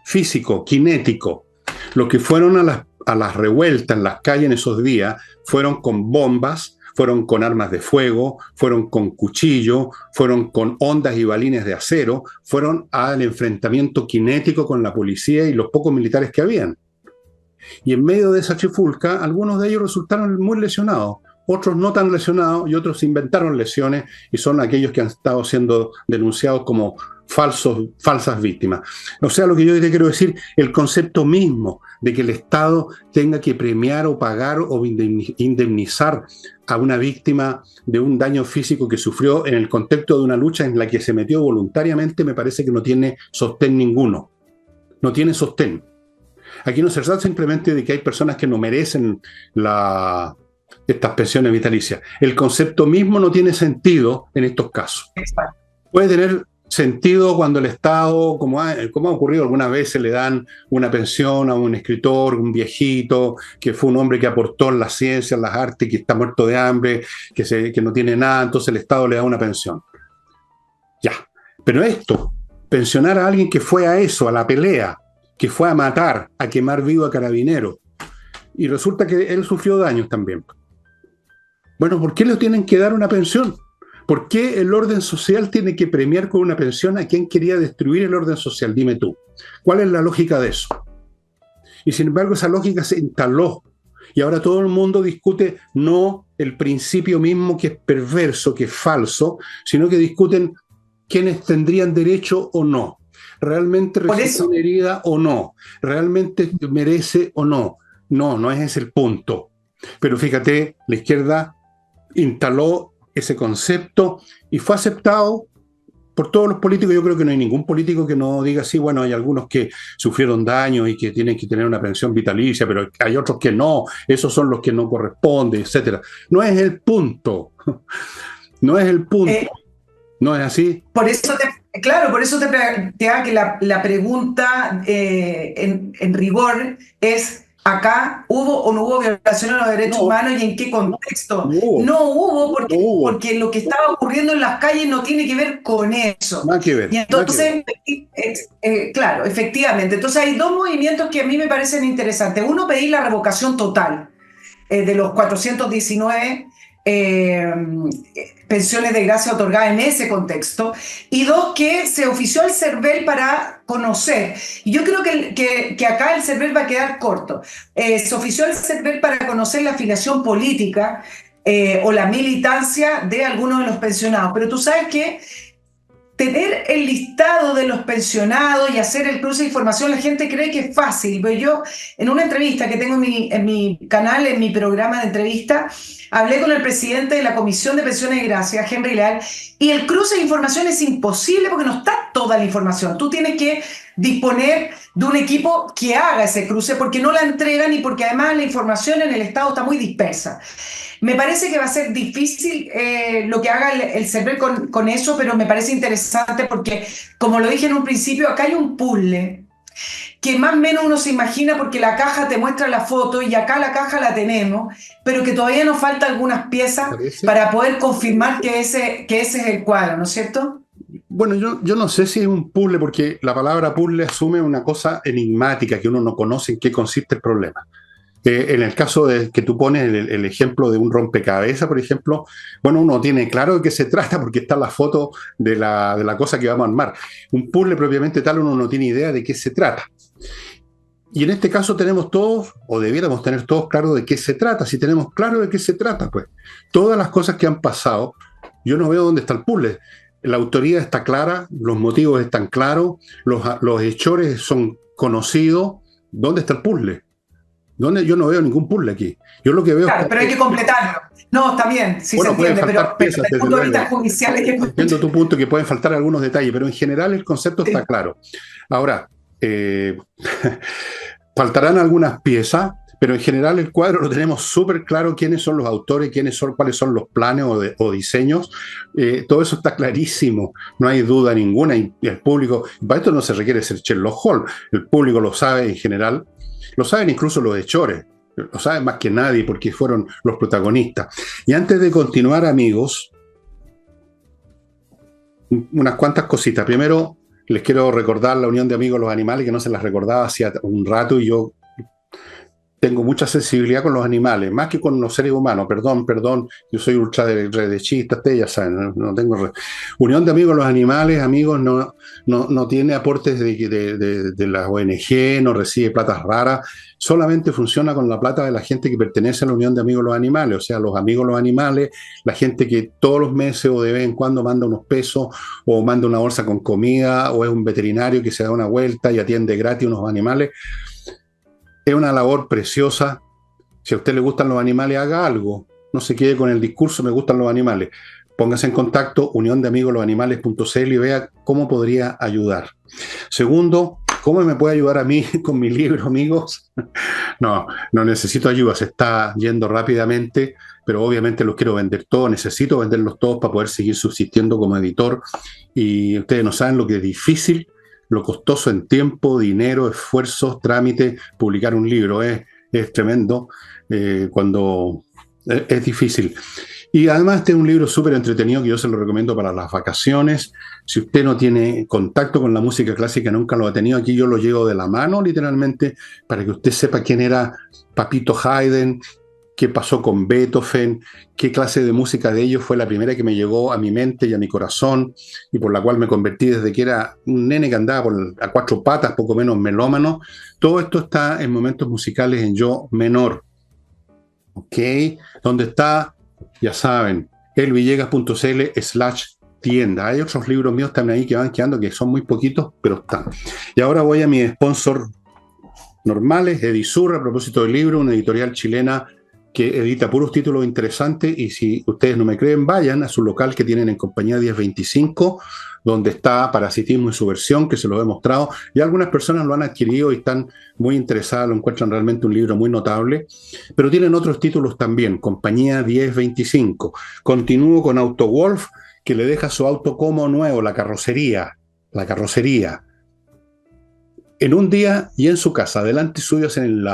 físico, cinético. Lo que fueron a las revueltas en las calles en esos días fueron con bombas, fueron con armas de fuego, fueron con cuchillo, fueron con ondas y balines de acero, fueron al enfrentamiento cinético con la policía y los pocos militares que habían. Y en medio de esa trifulca, algunos de ellos resultaron muy lesionados, otros no tan lesionados y otros inventaron lesiones y son aquellos que han estado siendo denunciados como falsas víctimas. O sea, lo que yo te quiero decir, el concepto mismo de que el Estado tenga que premiar o pagar o indemnizar a una víctima de un daño físico que sufrió en el contexto de una lucha en la que se metió voluntariamente, me parece que no tiene sostén ninguno. No tiene sostén. Aquí no se trata simplemente de que hay personas que no merecen estas pensiones vitalicias. El concepto mismo no tiene sentido en estos casos. Puede tener sentido cuando el Estado, como ha ocurrido algunas veces, le dan una pensión a un escritor, un viejito, que fue un hombre que aportó en las ciencias, en las artes, que está muerto de hambre, que no tiene nada, entonces el Estado le da una pensión. Ya, pero esto, pensionar a alguien que fue a eso, a la pelea, que fue a matar, a quemar vivo a Carabineros, y resulta que él sufrió daños también. Bueno, ¿por qué le tienen que dar una pensión? ¿Por qué el orden social tiene que premiar con una pensión a quien quería destruir el orden social? Dime tú, ¿cuál es la lógica de eso? Y sin embargo, esa lógica se instaló. Y ahora todo el mundo discute no el principio mismo que es perverso, que es falso, sino que discuten quiénes tendrían derecho o no. ¿Realmente resulta una herida o no? ¿Realmente merece o no? No, no es ese el punto. Pero fíjate, la izquierda instaló ese concepto y fue aceptado por todos los políticos. Yo creo que no hay ningún político que no diga sí, bueno, hay algunos que sufrieron daño y que tienen que tener una pensión vitalicia, pero hay otros que no, esos son los que no corresponden, etcétera. No es el punto. No es el punto. ¿No es así? Por eso te haga que la pregunta en rigor es acá hubo o no hubo violación a los derechos No, humanos y en qué contexto. no hubo, No hubo no hubo, porque lo que estaba ocurriendo en las calles no tiene que ver con eso. nada que ver, Y nada que ver. entonces, claro, efectivamente. Entonces hay dos movimientos que a mí me parecen interesantes. Uno, pedir la revocación total de los 419 eh, pensiones de gracia otorgadas en ese contexto, y dos, que se ofició al CERVEL para conocer. Y yo creo que acá el CERVEL va a quedar corto. Se ofició al CERVEL para conocer la afiliación política o la militancia de algunos de los pensionados. Pero tú sabes que tener el listado de los pensionados y hacer el cruce de información, la gente cree que es fácil. Pero yo, en una entrevista que tengo en mi canal, en mi programa de entrevista, hablé con el presidente de la Comisión de Pensiones de Gracia, Henry Leal, y el cruce de información es imposible porque no está toda la información. Tú tienes que disponer de un equipo que haga ese cruce porque no la entregan y porque además la información en el Estado está muy dispersa. Me parece que va a ser difícil lo que haga el CERVEL con eso, pero me parece interesante porque, como lo dije en un principio, acá hay un puzzle que más o menos uno se imagina porque la caja te muestra la foto y acá la caja la tenemos, pero que todavía nos faltan algunas piezas ¿Parece? para poder confirmar que ese es el cuadro, ¿no es cierto? Bueno, yo no sé si es un puzzle, porque la palabra puzzle asume una cosa enigmática, que uno no conoce en qué consiste el problema. En el caso de que tú pones el ejemplo de un rompecabezas, por ejemplo, bueno, uno tiene claro de qué se trata porque está la foto de la cosa que vamos a armar. Un puzzle propiamente tal, uno no tiene idea de qué se trata. Y en este caso tenemos todos, o debiéramos tener todos claro de qué se trata. Si tenemos claro de qué se trata, pues todas las cosas que han pasado, yo no veo dónde está el puzzle. La autoría está clara, los motivos están claros, los hechores son conocidos. ¿Dónde está el puzzle? ¿Dónde? Yo no veo ningún puzzle aquí. Yo lo que veo Claro, es pero hay que completarlo. No, está bien, sí se bueno, pueden entiende, faltar pero piezas, desde el desde punto de vista luego. judicial hay que Entiendo tu punto, que pueden faltar algunos detalles, pero en general el concepto está sí. claro. Ahora, faltarán algunas piezas, pero en general el cuadro lo tenemos súper claro: quiénes son los autores, cuáles son los planes o diseños. Todo eso está clarísimo, no hay duda ninguna. Y el público, para esto no se requiere ser Sherlock Holmes, el público lo sabe en general, lo saben incluso los hechores, lo saben más que nadie porque fueron los protagonistas. Y antes de continuar, amigos, unas cuantas cositas. Primero, les quiero recordar la Unión de Amigos de los Animales, que no se las recordaba hacía un rato, y yo tengo mucha sensibilidad con los animales, más que con los seres humanos. Perdón, yo soy ultra derechista, ustedes ya saben, no tengo... Unión de Amigos de los Animales, amigos, no tiene aportes de las ONG, no recibe platas raras, solamente funciona con la plata de la gente que pertenece a la Unión de Amigos de los Animales, o sea, los amigos de los animales, la gente que todos los meses o de vez en cuando manda unos pesos o manda una bolsa con comida, o es un veterinario que se da una vuelta y atiende gratis unos animales. Es una labor preciosa. Si a usted le gustan los animales, haga algo. No se quede con el discurso: me gustan los animales. Póngase en contacto, uniondeamigoslosanimales.cl, y vea cómo podría ayudar. Segundo, ¿cómo me puede ayudar a mí con mi libro, amigos? No necesito ayuda, se está yendo rápidamente, pero obviamente los quiero vender todos, necesito venderlos todos para poder seguir subsistiendo como editor. Y ustedes no saben lo que es difícil, lo costoso en tiempo, dinero, esfuerzos, trámites. Publicar un libro es tremendo, cuando es difícil. Y además este es un libro súper entretenido que yo se lo recomiendo para las vacaciones. Si usted no tiene contacto con la música clásica, nunca lo ha tenido, aquí yo lo llevo de la mano literalmente para que usted sepa quién era Papito Haydn, qué pasó con Beethoven, qué clase de música de ellos fue la primera que me llegó a mi mente y a mi corazón, y por la cual me convertí desde que era un nene que andaba a cuatro patas, poco menos melómano. Todo esto está en momentos musicales en yo menor. ¿Ok? ¿Dónde está? Ya saben, elvillegas.cl/tienda. Hay otros libros míos también ahí que van quedando, que son muy poquitos, pero están. Y ahora voy a mi sponsor normales, Edisur, a propósito del libro, una editorial chilena que edita puros títulos interesantes. Y si ustedes no me creen, vayan a su local que tienen en Compañía 1025, donde está Parasitismo en su versión, que se los he mostrado, y algunas personas lo han adquirido y están muy interesadas, lo encuentran realmente un libro muy notable. Pero tienen otros títulos también, Compañía 1025. Continúo con AutoWolf, que le deja su auto como nuevo, la carrocería, en un día y en su casa. Delante suyo hacen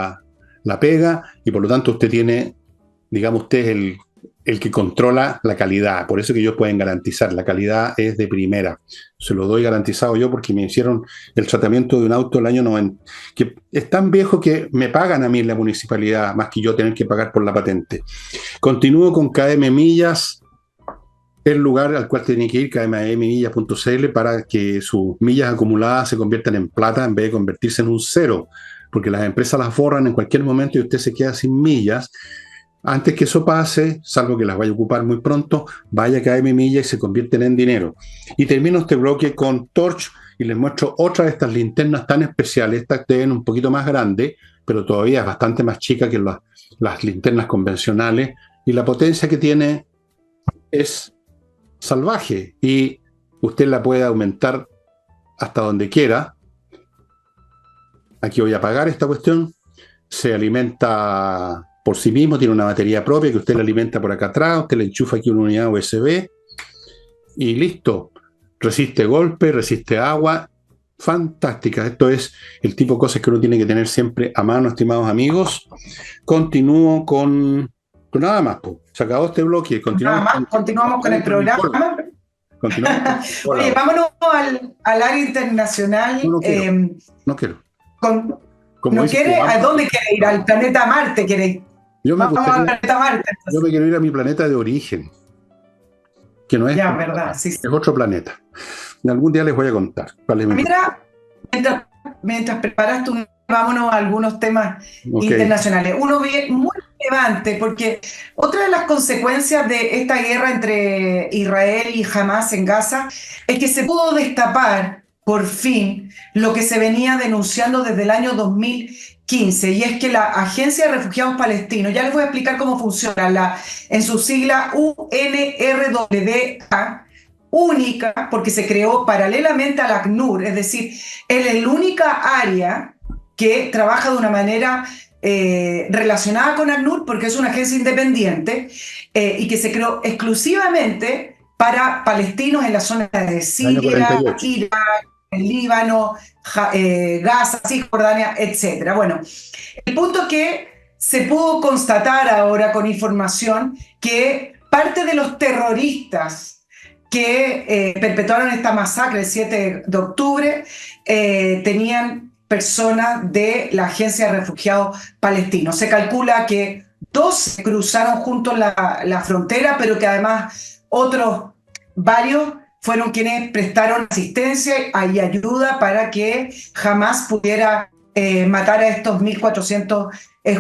la pega y por lo tanto usted tiene, digamos, usted es el que controla la calidad. Por eso que ellos pueden garantizar, la calidad es de primera. Se lo doy garantizado yo porque me hicieron el tratamiento de un auto el año 90, que es tan viejo que me pagan a mí en la municipalidad, más que yo tener que pagar por la patente. Continúo con KM Millas, el lugar al cual tiene que ir, kmmillas.cl, para que sus millas acumuladas se conviertan en plata en vez de convertirse en un cero, porque las empresas las borran en cualquier momento y usted se queda sin millas. Antes que eso pase, salvo que las vaya a ocupar muy pronto, vaya a KM Millas y se convierten en dinero. Y termino este bloque con Torch y les muestro otra de estas linternas tan especiales. Esta es un poquito más grande, pero todavía es bastante más chica que las linternas convencionales. Y la potencia que tiene es salvaje y usted la puede aumentar hasta donde quiera. Aquí voy a apagar esta cuestión. Se alimenta por sí mismo, tiene una batería propia que usted la alimenta por acá atrás, usted le enchufa aquí una unidad USB y listo. Resiste golpe, resiste agua. Fantástica. Esto es el tipo de cosas que uno tiene que tener siempre a mano, estimados amigos. Continúo con nada más. Po. Se acabó este bloque. Continuamos con el programa. Continuamos. Oye, vámonos al área internacional. No quiero. No quiero. ¿No quiere? ¿A dónde quiere ir? ¿Al planeta Marte quiere ir? Vamos al planeta Marte. Yo me quiero ir a mi planeta de origen. Que no es. Ya, verdad, sí. Es otro planeta. Algún día les voy a contar. Mira, mientras preparas tú, vámonos a algunos temas internacionales. Uno muy relevante, porque otra de las consecuencias de esta guerra entre Israel y Hamas en Gaza es que se pudo destapar por fin lo que se venía denunciando desde el año 2015, y es que la Agencia de Refugiados Palestinos, ya les voy a explicar cómo funciona, en su sigla UNRWA, única, porque se creó paralelamente al ACNUR, es decir, es la única área que trabaja de una manera relacionada con ACNUR, porque es una agencia independiente y que se creó exclusivamente para palestinos en la zona de Siria, Irak, el Líbano, Gaza, Cisjordania, etc. Bueno, el punto es que se pudo constatar ahora con información que parte de los terroristas que perpetuaron esta masacre el 7 de octubre tenían personas de la Agencia de Refugiados Palestinos. Se calcula que 2 cruzaron juntos la frontera, pero que además otros varios fueron quienes prestaron asistencia y ayuda para que jamás pudiera matar a estos 1.400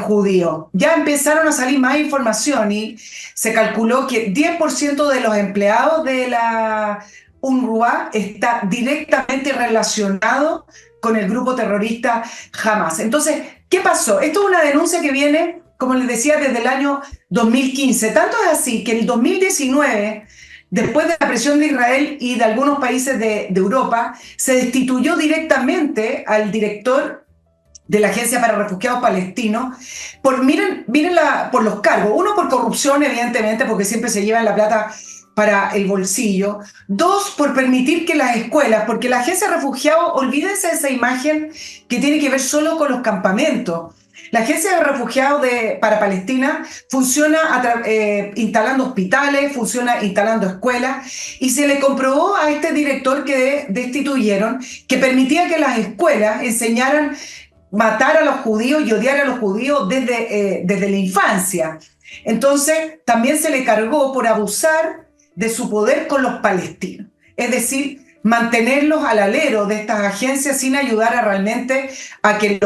judíos. Ya empezaron a salir más información y se calculó que 10% de los empleados de la UNRWA está directamente relacionado con el grupo terrorista Hamas. Entonces, ¿qué pasó? Esto es una denuncia que viene, como les decía, desde el año 2015. Tanto es así que en el 2019, después de la presión de Israel y de algunos países de Europa, se destituyó directamente al director de la Agencia para Refugiados Palestinos por los cargos. Uno, por corrupción, evidentemente, porque siempre se llevan la plata para el bolsillo. 2, por permitir que las escuelas, porque la Agencia de Refugiados, olvídense de esa imagen que tiene que ver solo con los campamentos. La Agencia de Refugiados para Palestina funciona instalando hospitales, funciona instalando escuelas, y se le comprobó a este director que destituyeron que permitía que las escuelas enseñaran matar a los judíos y odiar a los judíos desde la infancia. Entonces, también se le cargó por abusar de su poder con los palestinos. Es decir, mantenerlos al alero de estas agencias sin ayudar realmente a que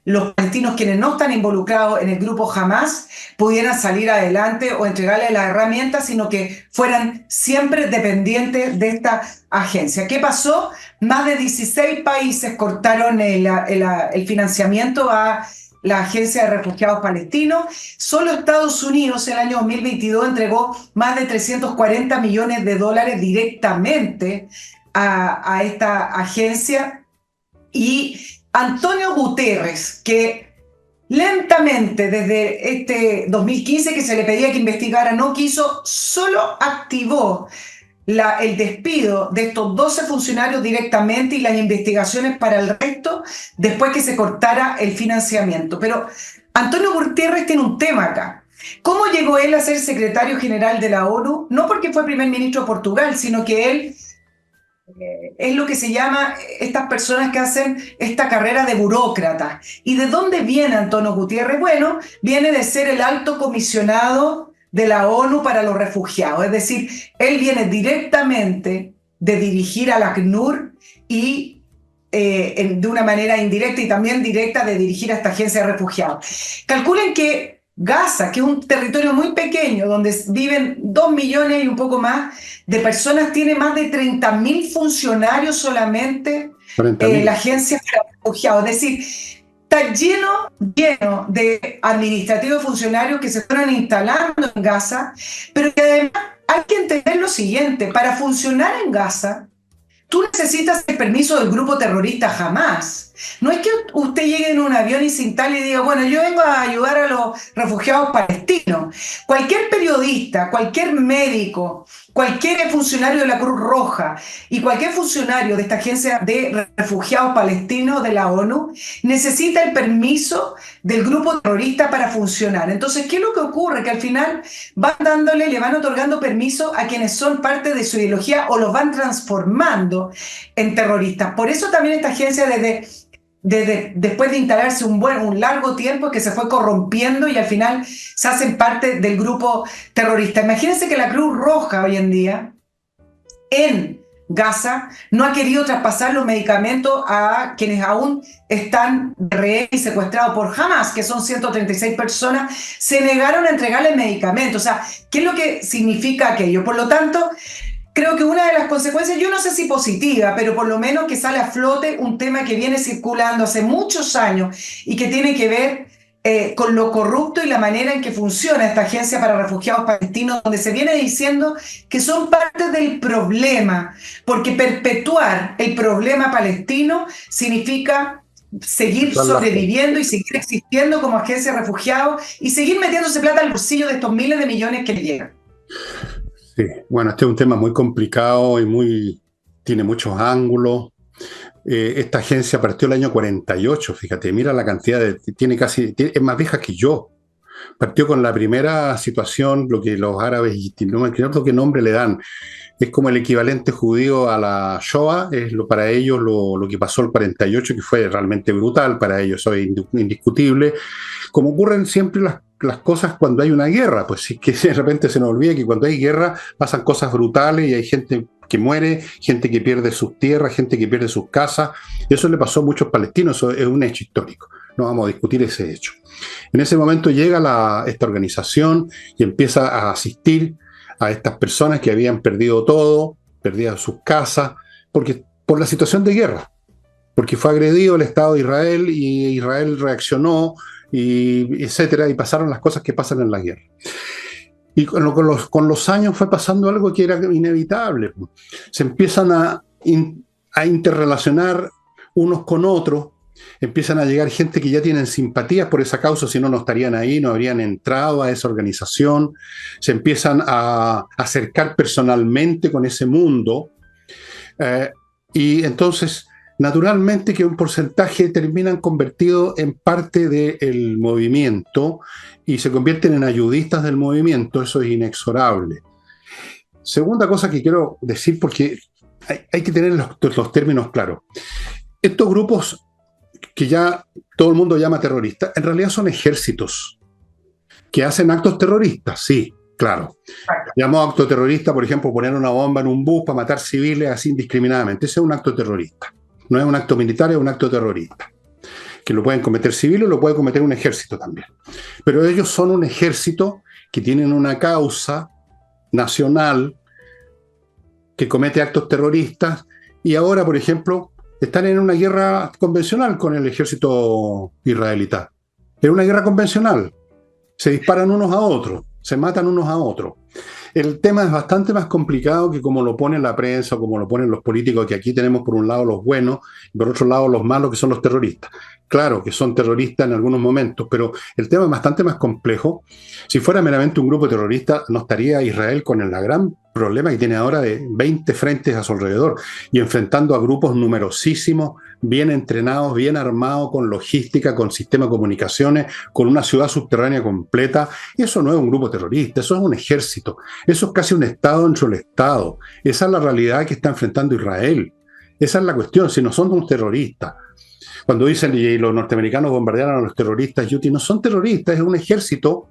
los palestinos, quienes no están involucrados en el grupo Hamas, pudieran salir adelante o entregarles las herramientas, sino que fueran siempre dependientes de esta agencia. ¿Qué pasó? Más de 16 países cortaron el financiamiento a la Agencia de Refugiados Palestinos. Solo Estados Unidos el año 2022 entregó más de $340 millones directamente a esta agencia. Y Antonio Guterres, que lentamente desde este 2015 que se le pedía que investigara, no quiso, solo activó el despido de estos 12 funcionarios directamente y las investigaciones para el resto después que se cortara el financiamiento. Pero Antonio Gutiérrez tiene un tema acá. ¿Cómo llegó él a ser secretario general de la ONU? No porque fue primer ministro de Portugal, sino que él es lo que se llama estas personas que hacen esta carrera de burócrata. ¿Y de dónde viene Antonio Gutiérrez? Bueno, viene de ser el alto comisionado de la ONU para los refugiados. Es decir, él viene directamente de dirigir al ACNUR y de una manera indirecta y también directa de dirigir a esta agencia de refugiados. Calculen que Gaza, que es un territorio muy pequeño, donde viven 2 millones y un poco más de personas, tiene más de 30.000 funcionarios solamente, la agencia para refugiados. Es decir, está lleno de administrativos y funcionarios que se fueron instalando en Gaza, pero que además hay que entender lo siguiente: para funcionar en Gaza, tú necesitas el permiso del grupo terrorista Hamás. No es que usted llegue en un avión y se instale y diga, bueno, yo vengo a ayudar a los refugiados palestinos. Cualquier periodista, cualquier médico, cualquier funcionario de la Cruz Roja y cualquier funcionario de esta agencia de refugiados palestinos de la ONU necesita el permiso del grupo terrorista para funcionar. Entonces, ¿qué es lo que ocurre? Que al final le van otorgando permiso a quienes son parte de su ideología o los van transformando en terroristas. Por eso también esta agencia después de instalarse un largo tiempo, que se fue corrompiendo y al final se hacen parte del grupo terrorista. Imagínense que la Cruz Roja hoy en día en Gaza no ha querido traspasar los medicamentos a quienes aún están rehenes y secuestrados por Hamás, que son 136 personas. Se negaron a entregarles medicamentos. O sea, ¿qué es lo que significa aquello? Por lo tanto, creo que una de las consecuencias, yo no sé si positiva, pero por lo menos que sale a flote un tema que viene circulando hace muchos años y que tiene que ver con lo corrupto y la manera en que funciona esta agencia para refugiados palestinos, donde se viene diciendo que son parte del problema, porque perpetuar el problema palestino significa seguir sobreviviendo y seguir existiendo como agencia de refugiados y seguir metiéndose plata al bolsillo de estos miles de millones que le llegan. Sí, bueno, este es un tema muy complicado y tiene muchos ángulos. Esta agencia partió el año 48, fíjate, mira la cantidad es más vieja que yo. Partió con la primera situación, lo que los árabes, no me acuerdo qué nombre le dan, es como el equivalente judío a la Shoah, para ellos lo que pasó el 48, que fue realmente brutal, para ellos eso es indiscutible. Como ocurren siempre las cosas cuando hay una guerra, pues sí, que de repente se nos olvida que cuando hay guerra pasan cosas brutales y hay gente que muere, gente que pierde sus tierras, gente que pierde sus casas. Y eso le pasó a muchos palestinos, eso es un hecho histórico. No vamos a discutir ese hecho. En ese momento llega esta organización y empieza a asistir a estas personas que habían perdido todo, perdían sus casas, por la situación de guerra, porque fue agredido el Estado de Israel y Israel reaccionó, y etcétera, y pasaron las cosas que pasan en la guerra. Y con los años fue pasando algo que era inevitable. Se empiezan a interrelacionar unos con otros, empiezan a llegar gente que ya tienen simpatías por esa causa, si no, no estarían ahí, no habrían entrado a esa organización, se empiezan a acercar personalmente con ese mundo, y entonces naturalmente que un porcentaje terminan convertido en parte del movimiento y se convierten en ayudistas del movimiento. Eso es inexorable. Segunda cosa que quiero decir, porque hay que tener los términos claros. Estos grupos que ya todo el mundo llama terroristas, en realidad son ejércitos que hacen actos terroristas, sí, claro. Llamo acto terrorista, por ejemplo, poner una bomba en un bus para matar civiles así indiscriminadamente. Ese es un acto terrorista. No es un acto militar, es un acto terrorista. Que lo pueden cometer civiles o lo puede cometer un ejército también. Pero ellos son un ejército que tienen una causa nacional que comete actos terroristas y ahora, por ejemplo, están en una guerra convencional con el ejército israelita. Es una guerra convencional. Se disparan unos a otros, se matan unos a otros. El tema es bastante más complicado que como lo pone la prensa o como lo ponen los políticos, que aquí tenemos por un lado los buenos y por otro lado los malos, que son los terroristas. Claro que son terroristas en algunos momentos, pero el tema es bastante más complejo. Si fuera meramente un grupo terrorista, no estaría Israel con el gran problema que tiene ahora de 20 frentes a su alrededor y enfrentando a grupos numerosísimos bien entrenados, bien armados, con logística, con sistema de comunicaciones, con una ciudad subterránea completa. Eso no es un grupo terrorista, eso es un ejército. Eso es casi un Estado dentro del Estado. Esa es la realidad que está enfrentando Israel. Esa es la cuestión, si no son un terrorista. Cuando dicen y los norteamericanos bombardearon a los terroristas, Yuti, no son terroristas, es un ejército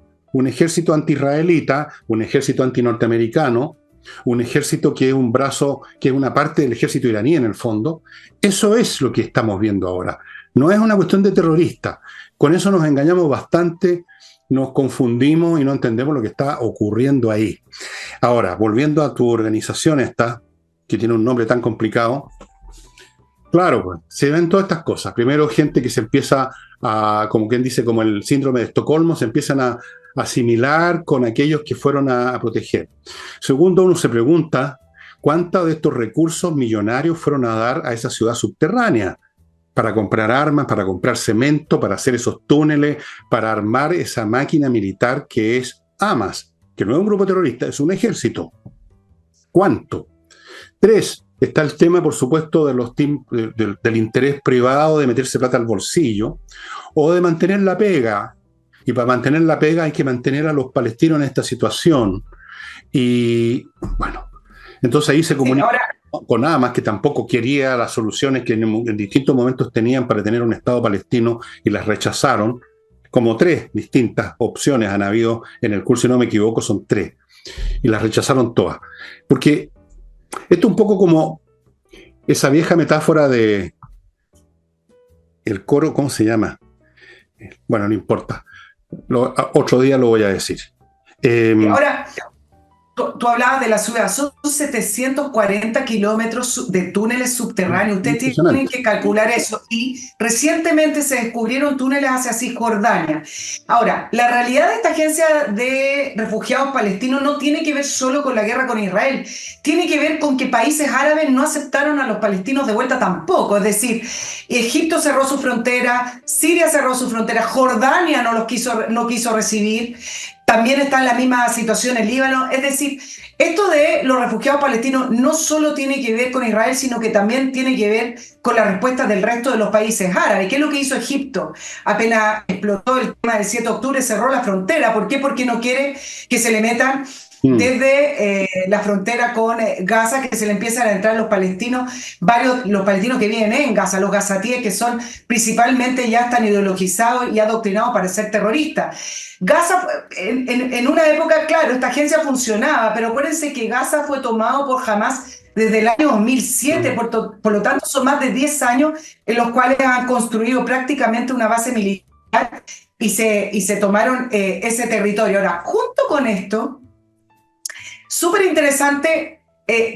anti-israelita, un ejército anti-norteamericano, un ejército que es un brazo, que es una parte del ejército iraní en el fondo. Eso es lo que estamos viendo ahora. No es una cuestión de terrorista. Con eso nos engañamos bastante, nos confundimos y no entendemos lo que está ocurriendo ahí. Ahora, volviendo a tu organización esta, que tiene un nombre tan complicado, claro, pues, se ven todas estas cosas. Primero, gente que se empieza a, como quien dice, como el síndrome de Estocolmo, se empiezan a asimilar con aquellos que fueron a proteger. Segundo, uno se pregunta cuántos de estos recursos millonarios fueron a dar a esa ciudad subterránea para comprar armas, para comprar cemento, para hacer esos túneles, para armar esa máquina militar que es Hamas, que no es un grupo terrorista, es un ejército. ¿Cuánto? Tres, está el tema, por supuesto, de los del interés privado de meterse plata al bolsillo o de mantener la pega. Y para mantener la pega hay que mantener a los palestinos en esta situación. Y bueno, entonces ahí se comunica con Hamas, que tampoco quería las soluciones que en distintos momentos tenían para tener un Estado palestino y las rechazaron. Como tres distintas opciones han habido en el curso, si no me equivoco, son tres. Y las rechazaron todas. Porque esto es un poco como esa vieja metáfora de el coro, ¿cómo se llama? Bueno, no importa. Otro día lo voy a decir. Ahora, tú hablabas de la ciudad, son 740 kilómetros de túneles subterráneos. Ustedes tienen que calcular eso. Y recientemente se descubrieron túneles hacia Cisjordania. Ahora, la realidad de esta agencia de refugiados palestinos no tiene que ver solo con la guerra con Israel. Tiene que ver con que países árabes no aceptaron a los palestinos de vuelta tampoco. Es decir, Egipto cerró su frontera, Siria cerró su frontera, Jordania no quiso recibir. También está en la misma situación el Líbano. Es decir, esto de los refugiados palestinos no solo tiene que ver con Israel, sino que también tiene que ver con la respuesta del resto de los países árabes. ¿Qué es lo que hizo Egipto? Apenas explotó el tema del 7 de octubre, cerró la frontera. ¿Por qué? Porque no quiere que se le metan desde la frontera con Gaza, que se le empiezan a entrar los palestinos que viven en Gaza, los gazatíes, que son principalmente ya están ideologizados y adoctrinados para ser terroristas. Gaza, en una época, claro, esta agencia funcionaba, pero acuérdense que Gaza fue tomado por Hamas desde el año 2007, por lo tanto son más de 10 años en los cuales han construido prácticamente una base militar y se tomaron ese territorio. Ahora, junto con esto, súper interesante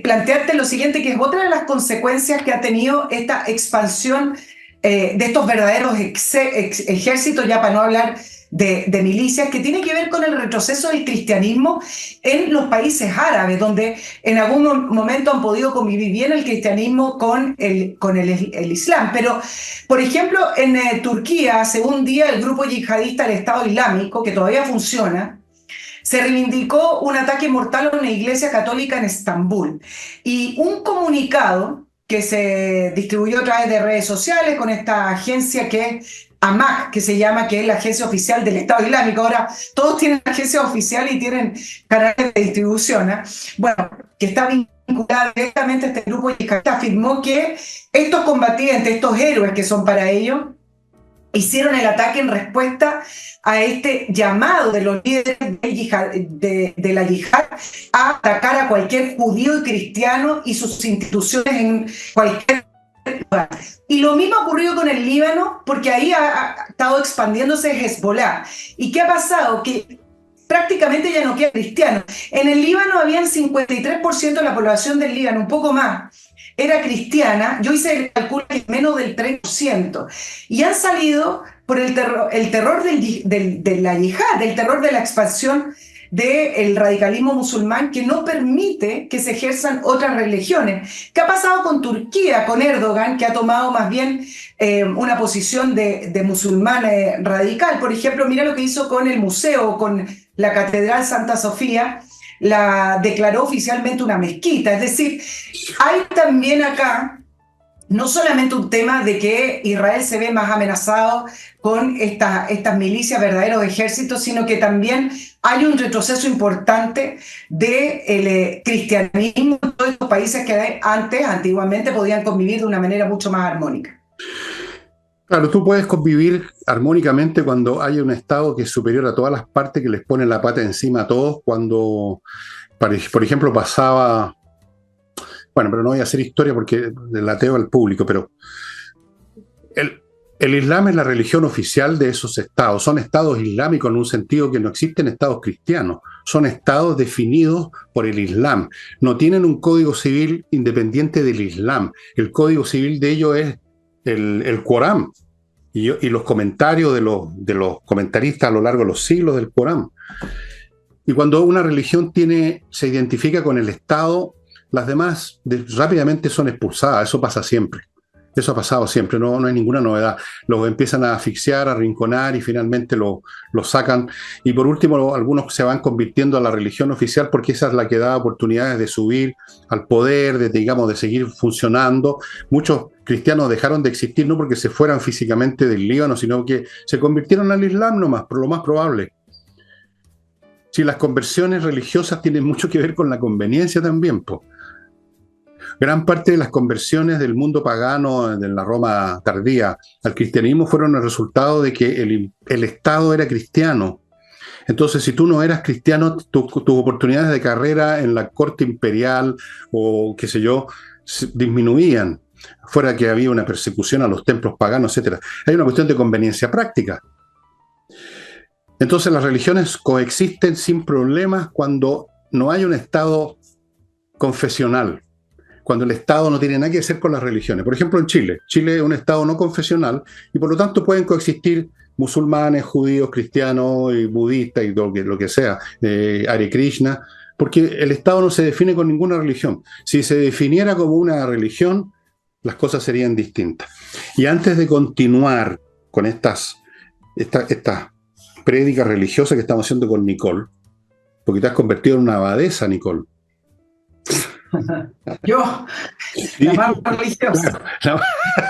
plantearte lo siguiente, que es otra de las consecuencias que ha tenido esta expansión de estos verdaderos ejércitos, ya para no hablar de milicias, que tiene que ver con el retroceso del cristianismo en los países árabes, donde en algún momento han podido convivir bien el cristianismo con el islam. Pero, por ejemplo, en Turquía, hace un día, el grupo yihadista del Estado Islámico, que todavía funciona, se reivindicó un ataque mortal a una iglesia católica en Estambul. Y un comunicado que se distribuyó a través de redes sociales con esta agencia que es AMAC, que se llama, que es la agencia oficial del Estado Islámico. Ahora, todos tienen agencia oficial y tienen canales de distribución. Bueno, que está vinculada directamente a este grupo yihadista, afirmó que estos combatientes, estos héroes que son para ellos, hicieron el ataque en respuesta a este llamado de los líderes de la yihad a atacar a cualquier judío y cristiano y sus instituciones en cualquier lugar. Y lo mismo ha ocurrido con el Líbano, porque ahí ha estado expandiéndose Hezbollah. ¿Y qué ha pasado? Que prácticamente ya no queda cristiano. En el Líbano habían 53% de la población del Líbano, un poco más, era cristiana. Yo hice el cálculo que menos del 3%. Y han salido por el terror de la yihad, del terror de la expansión del radicalismo musulmán, que no permite que se ejerzan otras religiones. ¿Qué ha pasado con Turquía, con Erdogan, que ha tomado más bien una posición de musulmán radical? Por ejemplo, mira lo que hizo con el museo, con la Catedral Santa Sofía, la declaró oficialmente una mezquita. Es decir, hay también acá no solamente un tema de que Israel se ve más amenazado con estas milicias, verdaderos ejércitos, sino que también hay un retroceso importante del cristianismo en todos estos países que antiguamente, podían convivir de una manera mucho más armónica. Claro, tú puedes convivir armónicamente cuando hay un Estado que es superior a todas las partes, que les pone la pata encima a todos, cuando, por ejemplo, pasaba, bueno, pero no voy a hacer historia porque delateo al público, pero el, el Islam es la religión oficial de esos estados. Son estados islámicos en un sentido que no existen estados cristianos. Son estados definidos por el Islam. No tienen un código civil independiente del Islam. El código civil de ellos es el Corán y los comentarios de los comentaristas a lo largo de los siglos del Corán. Y cuando una religión se identifica con el Estado, las demás rápidamente son expulsadas. Eso pasa siempre. Eso ha pasado siempre, no hay ninguna novedad. Los empiezan a asfixiar, a arrinconar y finalmente lo sacan. Y por último, algunos se van convirtiendo a la religión oficial porque esa es la que da oportunidades de subir al poder, de seguir funcionando. Muchos cristianos dejaron de existir no porque se fueran físicamente del Líbano, sino que se convirtieron al Islam nomás, por lo más probable. Si las conversiones religiosas tienen mucho que ver con la conveniencia también, pues. Gran parte de las conversiones del mundo pagano, de la Roma tardía, al cristianismo fueron el resultado de que el Estado era cristiano. Entonces, si tú no eras cristiano, tus oportunidades de carrera en la corte imperial o qué sé yo, disminuían. Fuera que había una persecución a los templos paganos, etc. Hay una cuestión de conveniencia práctica. Entonces, las religiones coexisten sin problemas cuando no hay un Estado confesional. Cuando el Estado no tiene nada que hacer con las religiones. Por ejemplo, en Chile. Chile es un Estado no confesional y por lo tanto pueden coexistir musulmanes, judíos, cristianos, y budistas y lo que sea, Hare Krishna, porque el Estado no se define con ninguna religión. Si se definiera como una religión, las cosas serían distintas. Y antes de continuar con estas prédicas religiosas que estamos haciendo con Nicole, porque te has convertido en una abadesa, Nicole. Yo, la más religiosa. Claro,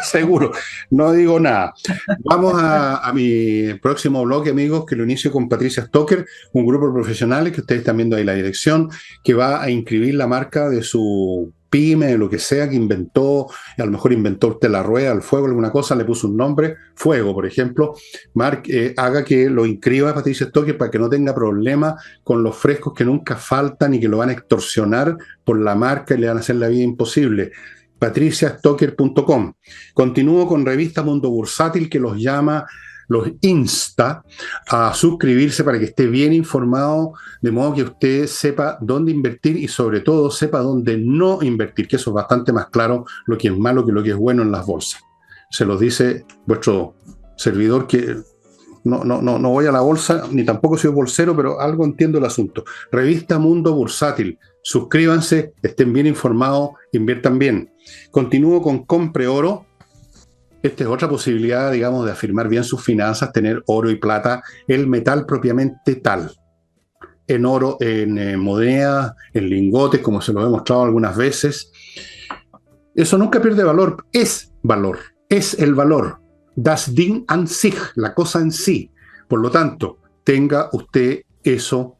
seguro, no digo nada. Vamos a mi próximo bloque, amigos, que lo inicio con Patricia Stocker, un grupo de profesionales que ustedes están viendo ahí la dirección, que va a inscribir la marca de su pyme, de lo que sea que inventó, a lo mejor inventó usted la rueda, el fuego, alguna cosa, le puso un nombre, fuego, por ejemplo. Haga que lo inscriba Patricia Stocker para que no tenga problemas con los frescos que nunca faltan y que lo van a extorsionar por la marca y le van a hacer la vida imposible. patriciastocker.com. Continúo con Revista Mundo Bursátil, que los insta a suscribirse para que esté bien informado, de modo que usted sepa dónde invertir y sobre todo sepa dónde no invertir, que eso es bastante más claro lo que es malo que lo que es bueno en las bolsas. Se los dice vuestro servidor que no voy a la bolsa, ni tampoco soy bolsero, pero algo entiendo el asunto. Revista Mundo Bursátil. Suscríbanse, estén bien informados, inviertan bien. Continúo con Compre Oro. Esta es otra posibilidad, digamos, de afirmar bien sus finanzas, tener oro y plata, el metal propiamente tal. En oro, en monedas, en lingotes, como se lo he mostrado algunas veces. Eso nunca pierde valor, es el valor. Das Ding an sich, la cosa en sí. Por lo tanto, tenga usted eso,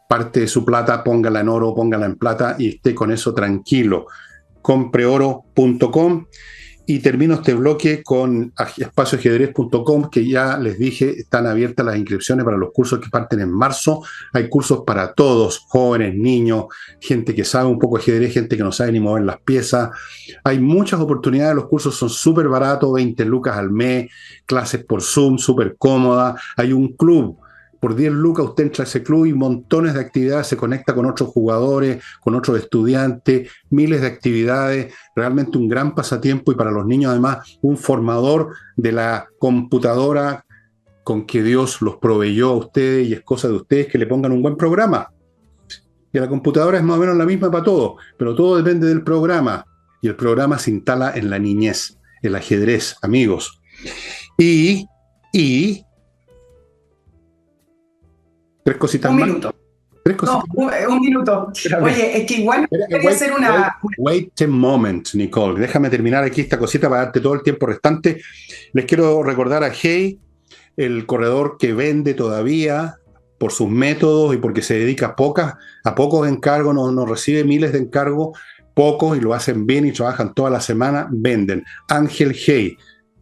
parte de su plata, póngala en oro, póngala en plata y esté con eso tranquilo. Compreoro.com. Y termino este bloque con espacioajedrez.com, que ya les dije, están abiertas las inscripciones para los cursos que parten en marzo. Hay cursos para todos, jóvenes, niños, gente que sabe un poco de ajedrez, gente que no sabe ni mover las piezas. Hay muchas oportunidades, los cursos son súper baratos, 20 lucas al mes, clases por Zoom, súper cómodas. Hay un club. Por 10 lucas usted entra a ese club y montones de actividades, se conecta con otros jugadores, con otros estudiantes, miles de actividades, realmente un gran pasatiempo y para los niños además un formador de la computadora con que Dios los proveyó a ustedes y es cosa de ustedes que le pongan un buen programa. Y la computadora es más o menos la misma para todo, pero todo depende del programa y el programa se instala en la niñez, el ajedrez, amigos. Tres cositas Un más. minuto. No, un minuto. Oye, es que igual quería hacer una... Wait a moment, Nicole. Déjame terminar aquí esta cosita para darte todo el tiempo restante. Les quiero recordar a Hey, el corredor que vende todavía por sus métodos y porque se dedica a pocos encargos, no recibe miles de encargos, pocos, y lo hacen bien y trabajan toda la semana, venden. Ángel Hey.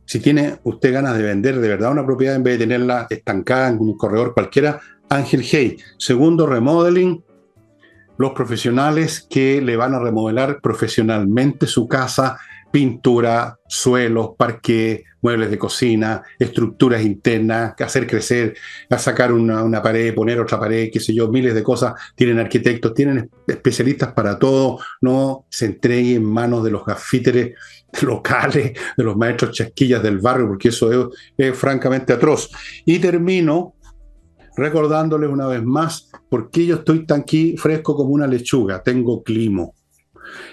Si tiene usted ganas de vender de verdad una propiedad en vez de tenerla estancada en un corredor cualquiera, Ángel Hey. Segundo, remodeling. Los profesionales que le van a remodelar profesionalmente su casa, pintura, suelos, parqué, muebles de cocina, estructuras internas, hacer crecer, a sacar una pared, poner otra pared, qué sé yo, miles de cosas. Tienen arquitectos, tienen especialistas para todo. No se entregue en manos de los gafíteres locales, de los maestros chasquillas del barrio, porque eso es francamente atroz. Y termino recordándoles una vez más por qué yo estoy tan aquí fresco como una lechuga. Tengo Climo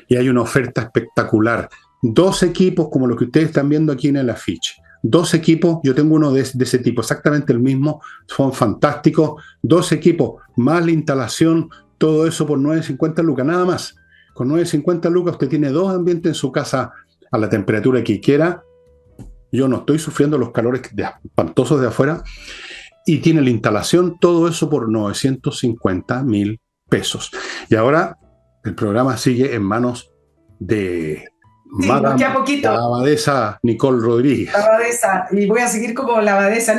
y hay una oferta espectacular. 2 equipos como los que ustedes están viendo aquí en el afiche. 2 equipos, yo tengo uno de ese tipo, exactamente el mismo, son fantásticos. 2 equipos, más la instalación, todo eso por 950 lucas, nada más. Con 950 lucas usted tiene 2 ambientes en su casa a la temperatura que quiera. Yo no estoy sufriendo los calores espantosos de afuera. Y tiene la instalación, todo eso por 950.000 pesos. Y ahora el programa sigue en manos de Madame, la abadesa Nicole Rodríguez. La abadesa, y voy a seguir como la abadesa.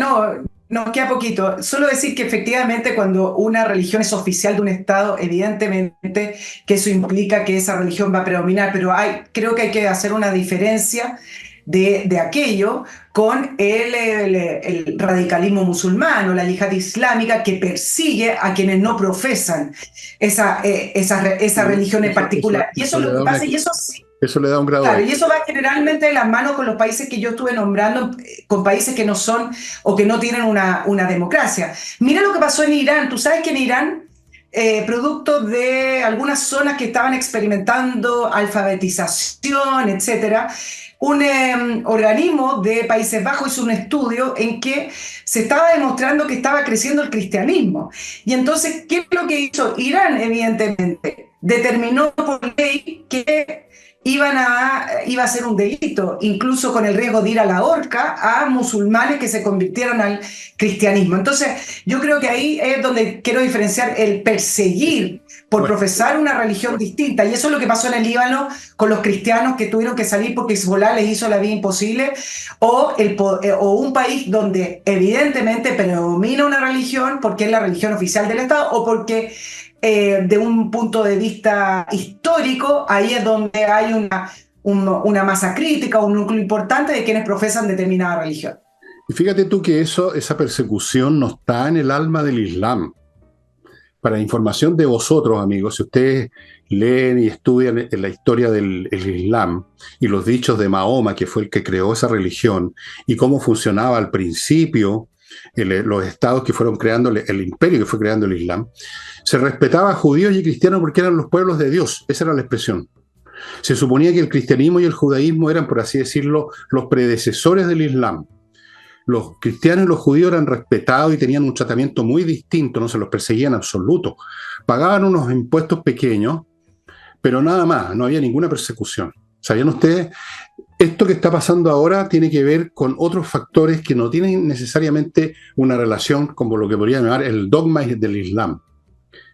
No, queda poquito. Solo decir que efectivamente cuando una religión es oficial de un Estado, evidentemente que eso implica que esa religión va a predominar, pero creo que hay que hacer una diferencia de aquello con el radicalismo musulmán, la yihad islámica, que persigue a quienes no profesan esa religión en particular. Y eso es lo que pasa, y eso sí. Eso le da un grado. Claro, y eso va generalmente de las manos con los países que yo estuve nombrando, con países que no son o que no tienen una democracia. Mira lo que pasó en Irán. Tú sabes que en Irán, producto de algunas zonas que estaban experimentando alfabetización, etcétera, un organismo de Países Bajos hizo un estudio en que se estaba demostrando que estaba creciendo el cristianismo. Y entonces, ¿qué es lo que hizo? Irán, evidentemente, determinó por ley que iba a ser un delito, incluso con el riesgo de ir a la horca, a musulmanes que se convirtieron al cristianismo. Entonces, yo creo que ahí es donde quiero diferenciar el perseguir por profesar una religión distinta. Y eso es lo que pasó en el Líbano con los cristianos que tuvieron que salir porque Hezbollah les hizo la vida imposible, o un país donde evidentemente predomina una religión porque es la religión oficial del Estado o porque de un punto de vista histórico, ahí es donde hay una masa crítica, un núcleo importante de quienes profesan determinada religión. Y fíjate tú que esa persecución no está en el alma del Islam. Para información de vosotros, amigos, si ustedes leen y estudian la historia del Islam y los dichos de Mahoma, que fue el que creó esa religión, y cómo funcionaba al principio los estados que fueron creando, el imperio que fue creando el Islam, se respetaba a judíos y cristianos porque eran los pueblos de Dios. Esa era la expresión. Se suponía que el cristianismo y el judaísmo eran, por así decirlo, los predecesores del Islam. Los cristianos y los judíos eran respetados y tenían un tratamiento muy distinto, no se los perseguía en absoluto. Pagaban unos impuestos pequeños, pero nada más, no había ninguna persecución. ¿Sabían ustedes? Esto que está pasando ahora tiene que ver con otros factores que no tienen necesariamente una relación con lo que podría llamar el dogma del Islam.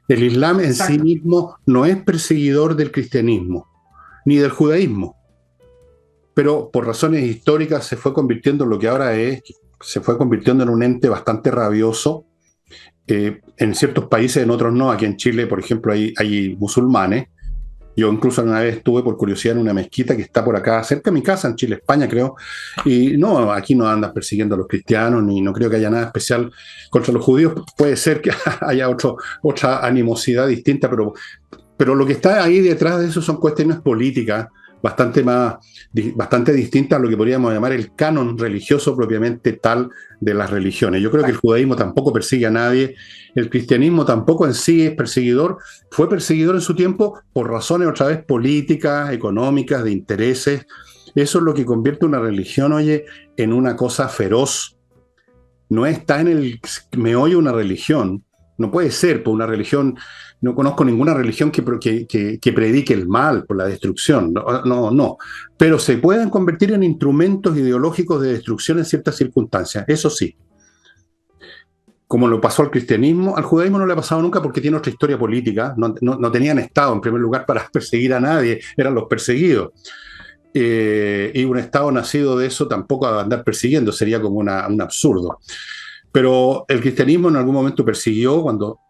El Islam en sí mismo no es perseguidor del cristianismo, ni del judaísmo, pero por razones históricas se fue convirtiendo en lo que ahora es, se fue convirtiendo en un ente bastante rabioso. En ciertos países, en otros no. Aquí en Chile, por ejemplo, hay musulmanes. Yo incluso una vez estuve por curiosidad en una mezquita que está por acá, cerca de mi casa, en Chile, España, creo. Y no, aquí no andan persiguiendo a los cristianos, ni no creo que haya nada especial contra los judíos. Puede ser que haya otra animosidad distinta, pero lo que está ahí detrás de eso son cuestiones políticas bastante distintas a lo que podríamos llamar el canon religioso propiamente tal de las religiones. Yo creo que el judaísmo tampoco persigue a nadie, el cristianismo tampoco en sí es perseguidor, fue perseguidor en su tiempo por razones otra vez políticas, económicas, de intereses. Eso es lo que convierte una religión, oye, en una cosa feroz. No está en el meollo una religión, No puede ser por una religión, no conozco ninguna religión que predique el mal por la destrucción, no, no, no. Pero se pueden convertir en instrumentos ideológicos de destrucción en ciertas circunstancias, eso sí. Como lo pasó al cristianismo, al judaísmo no le ha pasado nunca porque tiene otra historia política, no tenían Estado en primer lugar para perseguir a nadie, eran los perseguidos. Y un Estado nacido de eso tampoco a andar persiguiendo, sería como un absurdo. Pero el cristianismo en algún momento persiguió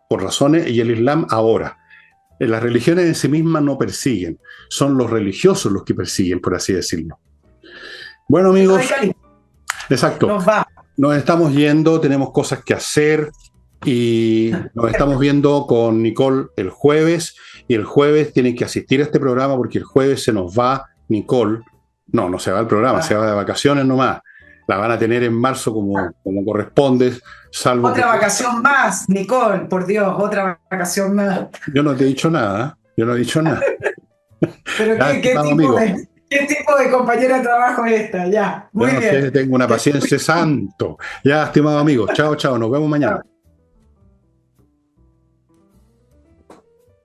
por razones, y el Islam ahora. Las religiones en sí mismas no persiguen, son los religiosos los que persiguen, por así decirlo. Bueno, amigos, exacto. Nos estamos yendo, tenemos cosas que hacer y nos estamos viendo con Nicole el jueves, y el jueves tienen que asistir a este programa porque el jueves se nos va Nicole. No se va el programa, se va de vacaciones nomás. La van a tener en marzo como corresponde, salvo otra vacación más, Nicole, por Dios, otra vacación más. Yo no te he dicho nada, Pero ya, ¿qué tipo de compañera de trabajo es esta? Ya, muy bien. Tengo una paciencia santo. Ya, estimado amigo, chao, nos vemos mañana.